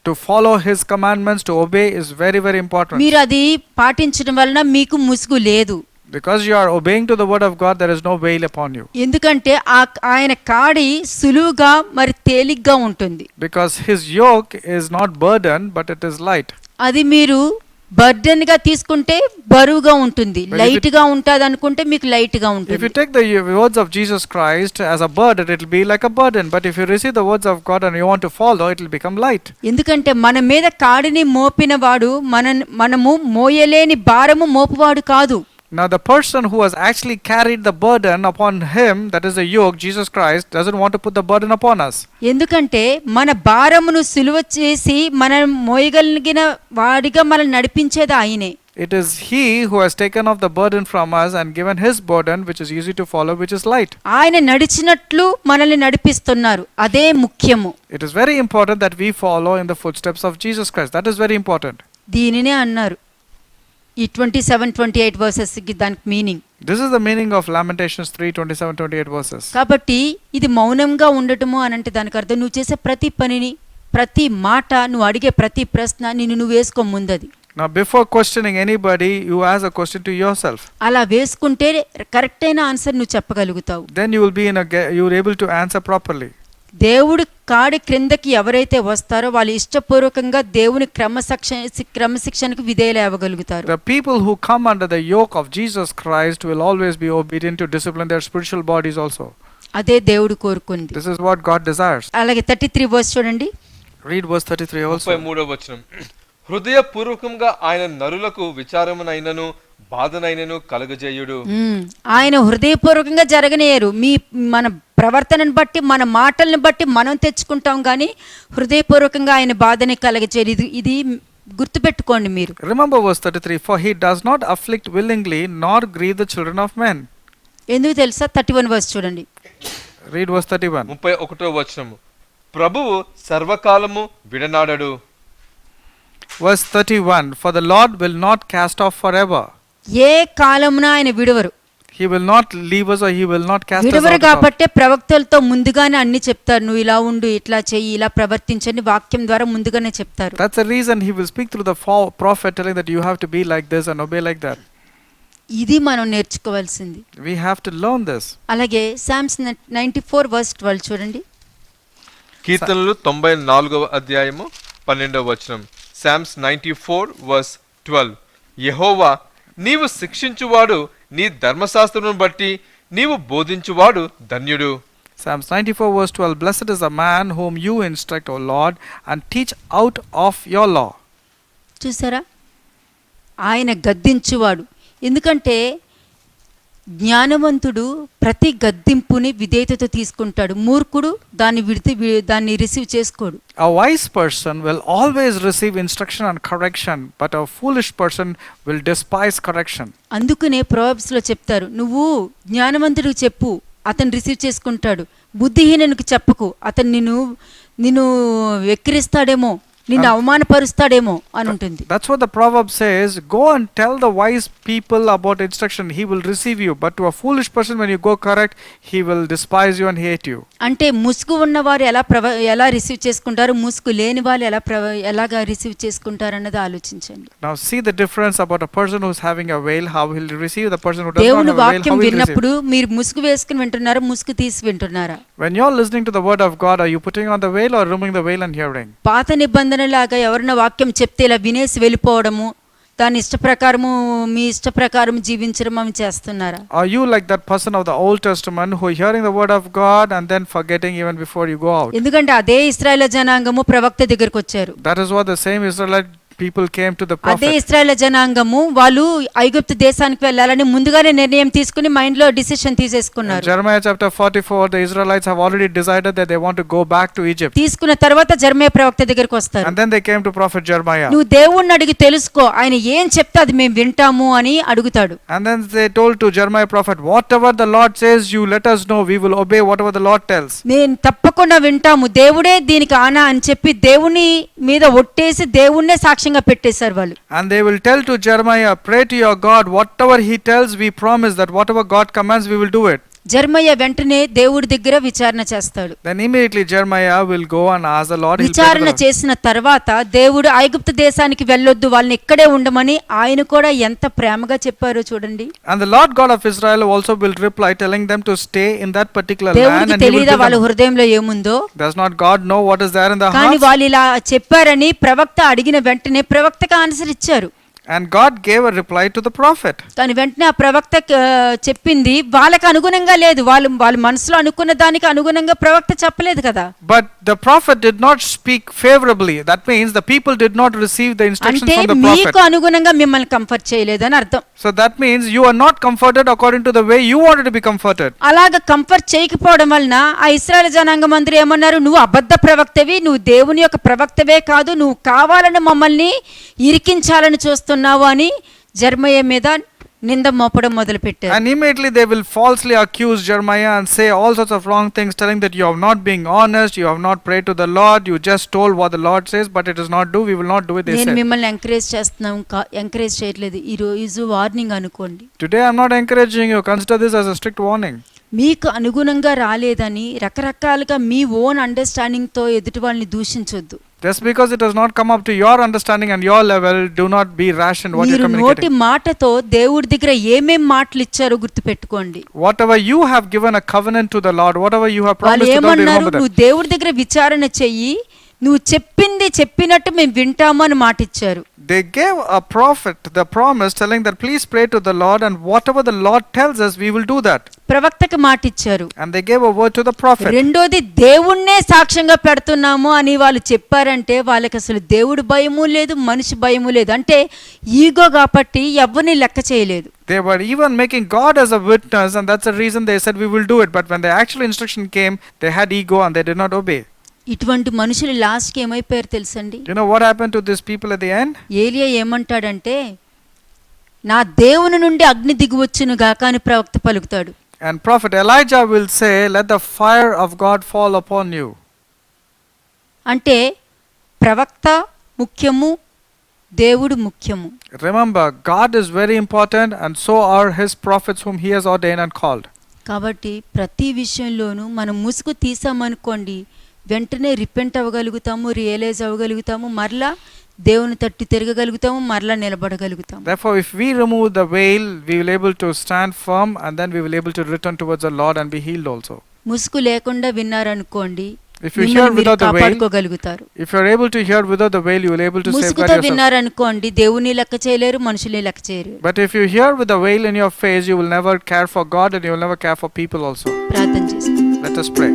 To follow his commandments, to obey is very, very important. మీరు అది పాటించడం వలన మీకు ముసుగు లేదు. Because you are obeying to the word of God, there is no veil upon you. ఎందుకంటే ఆయన కాడి సులువుగా మరి తేలిగ్గా ఉంటుంది. Because his yoke is not burden, but it is light. అది మీరు బర్డెన్ గా తీసుకుంటే బరువుగా ఉంటుంది, లైట్ గా ఉంటుంది అనుకుంటే మీకు లైట్ గా If you ఉంటుంది. take the words of Jesus Christ as a burden, it will be like a burden. But if you receive the words of God and you want to follow, it will become light. ఎందుకంటే మన మీద కాడిని మోపిన వాడు మనము మోయలేని భారము మోపువాడు కాదు. Now the person who has actually carried the burden upon him, that is the yoke, Jesus Christ, doesn't want to put the burden upon us. ఎందుకంటే మన భారమును సులువ చేసి మనం మోయగలిగిన వాడిగా మనం నడిపించేది ఆయనే. It is he who has taken off the burden from us and given his burden, which is easy to follow, which is light. ఆయన నడిచినట్లు మనల్ని నడిపిస్తున్నారు, అదే ముఖ్యము. It is very important that we follow in the footsteps of Jesus Christ. That is very important. దీనినే అన్నారు ఈ 27-28 వర్సెస్ కి దానికి meaning. This is the meaning of Lamentations 3:27-28 verses. కాబట్టి ఇది మౌనంగా ఉండటము అని అంటే దానికి అర్థం నువ్వు చేసే ప్రతి పనిని, ప్రతి మాట, నువ్వు అడిగే ప్రతి ప్రశ్న నువ్వు వేసుకో ముందది. Now before questioning anybody, you ask a question to yourself. అలా వేసుకుంటే కరెక్ట్ అయిన ఆన్సర్ నువ్వు చెప్పగలుగుతావు. Then you will be you are able to answer properly. దేవుడి కాడి క్రిందకి ఎవరైతే వస్తారో వాళ్ళు ఇష్టపూర్వకంగా దేవుని క్రమశిక్షణకు విధేయులు అవ్వగలుగుతారు. The people who come under the yoke of Jesus Christ will always be obedient to discipline their spiritual bodies also. అదే దేవుడు కోరుకుంది. This is what God desires. అలాగే 33 వర్స్ చూడండి. Read verse 33 also. 33వ వచనం. హృదయపూర్వకంగా ఆయన నరులకు విచారమునైనను బాధనైనను కలుగజేయుడు. ఆయన హృదయపూర్వకంగా జరగనేయరు. మన ప్రవర్తనను బట్టి మన మాటలను బట్టి మనం తెచ్చుకుంటాం కానీ హృదయపూర్వకంగా ఆయన బాధని కలగచేయదు. ఇది గుర్తుపెట్టుకోండి మీరు. Remember verse 33, for he does not afflict willingly nor grieve the children of men. ఎందుకు తెలుసా? 31 వర్స్ చూడండి. Read verse 31. 31వ వచనము, ప్రభువు సర్వకాలము విడనాడడు. Verse 31, for the Lord will not cast off forever. ఏ కాలమున ఆయన విడవరు. He will not leave us or he will not cast us విడవరు out. కాబట్టే ప్రవక్తలతో ముందుగానే అన్ని చెప్తారు. నువ్వు ఇలా ఉండు, ఇట్లా చెయ్యి, ఇలా ప్రవర్తించని వాక్యం ద్వారా ముందుగానే చెప్తారు. That's the reason he will speak through the prophet telling that you have to be like this and obey like that. ఇది మనం నేర్చుకోవాల్సింది. We have to learn this. అలాగే సామ్స్ 94 వర్స్ 12 చూడండి. కీర్తనలు 94వ అధ్యాయము 12వ వచనం. సామ్స్ 94 వర్స్ 12, యెహోవా నీవు శిక్షించువాడు, నీ ధర్మశాస్త్రమును బట్టి నీవు బోధించువాడు ధన్యుడు. Psalms 94 verse 12, blessed is the man whom you instruct, O Lord, and teach out of your law. చూసారా, ఆయన గద్దించువాడు. ఎందుకంటే జ్ఞానవంతుడు ప్రతి గద్దింపుని విధేయతతో తీసుకుంటాడు. మూర్ఖుడు దాన్ని రిసీవ్ చేసుకోడు. A wise person will always receive instruction and correction, but a foolish person will despise correction. అందుకనే ప్రొవర్బ్స్ లో చెప్తారు, నువ్వు జ్ఞానవంతుడికి చెప్పు, అతను రిసీవ్ చేసుకుంటాడు. బుద్ధిహీనునికి చెప్పకు, అతను నిన్ను వెక్కిరిస్తాడేమో, నిన్ను అవమానపరుస్తాడేమో అని ఉంటుంది. That's what the proverb says, go and tell the wise people about instruction, he will receive you, but to a foolish person when you go correct, he will despise you and hate you. అంటే ముసుగు ఉన్నవారు ఎలా రిసీవ్ చేసుకుంటారు, ముసుగు లేని వాళ్ళు ఎలాగా రిసీవ్ చేసుకుంటారు అన్నది ఆలోచించండి. Now see the difference about a person who's having a veil, how he'll receive, the person who does not దేవుని have a veil, వాక్యం how he'll విన్నప్పుడు receive. మీరు ముసుగు వేసుకుని వింటున్నారా, ముసుగు తీసి వింటున్నారా? When you're listening to the word of God, are you putting on the veil or removing the veil and hearing? పాత నిబంధన లాగా ఎవరైనా వాక్యం చెప్తే ఇలా వినేసి వెళ్ళిపోవడము, దాని ఇష్టప్రకారము మీ ఇష్టప్రకారం జీవించడం అవి చేస్తున్నారా? Are you like that person of the Old Testament who hearing the word of God and then forgetting even before you go out? ఎందుకంటే అదే ఇశ్రాయేలు జనాంగము ప్రవక్త దగ్గరికి వచ్చారు. That is what the same Israelite people came to the అదే prophet. ఇశ్రాయేలు జనాంగము వాళ్ళు ఐగుప్తు దేశానికి వెళ్ళాలని ముందుగానే నిర్ణయం తీసుకుని మైండ్ లో డిసిషన్ తీసేసుకున్నారు. In Jeremiah chapter 44, the Israelites have already decided that they want to go back to Egypt. తీసుకున్న తర్వాత జెరమయా ప్రవక్త దగ్గరికి వస్తారు. And then they came to prophet Jeremiah. నువ్వు దేవుణ్ణి అడిగి తెలుసుకో, ఆయన ఏం చెప్తే అది మేము వింటాము అని అడుగుతాడు. And then they told to Jeremiah prophet, whatever the Lord says, you let us know, we will obey whatever the Lord tells. మేము తప్పకుండా వింటాము, దేవుడే దీనికి ఆనా అని చెప్పి దేవుని మీద ఒట్టేసి దేవుణ్ణే సాక్ష్యంగా పెట్టేశారు వాళ్ళు. And they will tell to Jeremiah, pray to your God, whatever he tells, we promise that whatever God commands, we will do it. జెరమయా వెంటనే దేవుడి దగ్గర విచారణ చేస్తాడు. Then immediately Jeremiah will go and ask the Lord. విచారణ చేసిన తర్వాత దేవుడు ఐగుప్తు దేశానికి వెళ్ళొద్దు, వాళ్ళని ఇక్కడే ఉండమని ఆయన కూడా ఎంత ప్రేమగా చెప్పారో చూడండి. And the Lord God of Israel also will reply, telling them to stay in that particular land. దేవుడికి And he will తెలియదా give వాళ్ళ them. హృదయంలో ఏముందో? Does not God know what is there in the కానీ heart? వాళ్ళు ఇలా చెప్పారని ప్రవక్త అడిగిన వెంటనే ప్రవక్తకు ఆన్సర్ ఇచ్చారు. And God gave a reply to the prophet. కానీ వెంటనే ఆ ప్రవక్త చెప్పింది వాళ్ళకి అనుగుణంగా లేదు, వాళ్ళ మనసులో అనుకున్న దానికి అనుగుణంగా ప్రవక్త చెప్పలేదు కదా. But the prophet did not speak favorably. That means the people did not receive the instructions అంటే from the మీకు prophet. అనుగుణంగా మిమ్మల్ని కంఫర్ట్ చేయలేదని అర్థం. So that means you are not comforted according to the way you wanted to be comforted. అలాగ కంఫర్ట్ చేయకపోవడం వలన ఆ ఇశ్రాయేలు జనాంగం అందరూ ఏమన్నారు, నువ్వు అబద్ధ ప్రవక్తవి, నువ్వు దేవుని యొక్క ప్రవక్తవే కాదు, నువ్వు కావాలని మమ్మల్ని ఇరికించాలని చూస్తున్నావు అని జెరమయా మీద నింద మోపడం మొదలు పెట్టారు. And immediately they will falsely accuse Jeremiah and say all sorts of wrong things, telling that you have not been honest, you have not prayed to the Lord, you just told what the Lord says, but it is not do, we will not do it, they నేను said. మిమ్మల్ని ఎంకరేజ్ చేయట్లేదు, ఈ రోజు వార్నింగ్ అనుకోండి. Today I am not encouraging you, consider this as a strict warning. మీకు అనుగుణంగా రాలేదని రకరకాలుగా మీ ఓన్ అండర్స్టాండింగ్ తో ఎదుటి వాళ్ళని దూషించొద్దు. Just because it has not come up to your understanding and your level, do not be rash in what you are మీరు నోటి communicating. మాటతో దేవుడి దగ్గర ఏమేం మాటలు ఇచ్చారో గుర్తుపెట్టుకోండి. Whatever you have given a covenant to the Lord, whatever you have వాళ్ళు promised to the Lord, ఏమన్నారు, remember that. నువ్వు దేవుడి దగ్గర విచారణ చెయ్యి, నువ్వు చెప్పినట్టు మేము వింటాము అని మాట ఇచ్చారు. they gave a prophet the promise telling that please pray to the Lord and whatever the Lord tells us we will do that. ప్రవక్తకి మాట ఇచ్చారు. And they gave a word to the prophet. రెండోది దేవుణ్ణే సాక్ష్యంగా పెడుతున్నాము అని వాళ్ళు చెప్పారంటే వాళ్ళకి అసలు దేవుడు భయము లేదు, మనిషి భయము లేదు. అంటే ఈగో కాబట్టి ఎవరిని లెక్క చేయలేదు. They were even making God as a witness, and that's the reason they said we will do it. But when the actual instruction came, they had ego and they did not obey. ఇటువంటి మనుషులు లాస్ట్కి ఏమైపోయారు తెలుసండి? You know what happened to these people at the end? ఏలియా ఏమంటాడంటే నా దేవుని నుండి అగ్ని దిగివచ్చును గాక అని ప్రవక్త పలుకుతాడు. And prophet Elijah will say, let the fire of God fall upon you. అంటే ప్రవక్త ముఖ్యము, దేవుడు ముఖ్యము. Remember, God is very important and so are his prophets whom he has ordained and called. కాబట్టి ప్రతి విషయంలోనూ మనం ముసుగు తీసామనుకోండి, వెంటనే రిపెంట్ అవ్వగలుగుతాము, రియలైజ్ అవ్వగలుగుతాము, మరలా దేవుని తట్టు తిరగగలుగుతాము, మరలా నిలబడగలుగుతాము. Therefore, if we remove the veil, we will able to stand firm and then we will able to return towards the Lord and be healed also. ముసుగు లేకుండా విన్నారనుకోండి, If you hear without the veil, కాపాడుకోగలుగుతారు. if you are able to hear without the veil, you will able to safeguard ముసుగుతో yourself. విన్నారనుకోండి, దేవుని లెక్క చేయలేరు, మనుషుల్ని లెక్క చేయరు. But if you hear with the veil in your face, you will never care for God and you will never care for people also. ప్రార్థన చేస్తాం. Let us pray.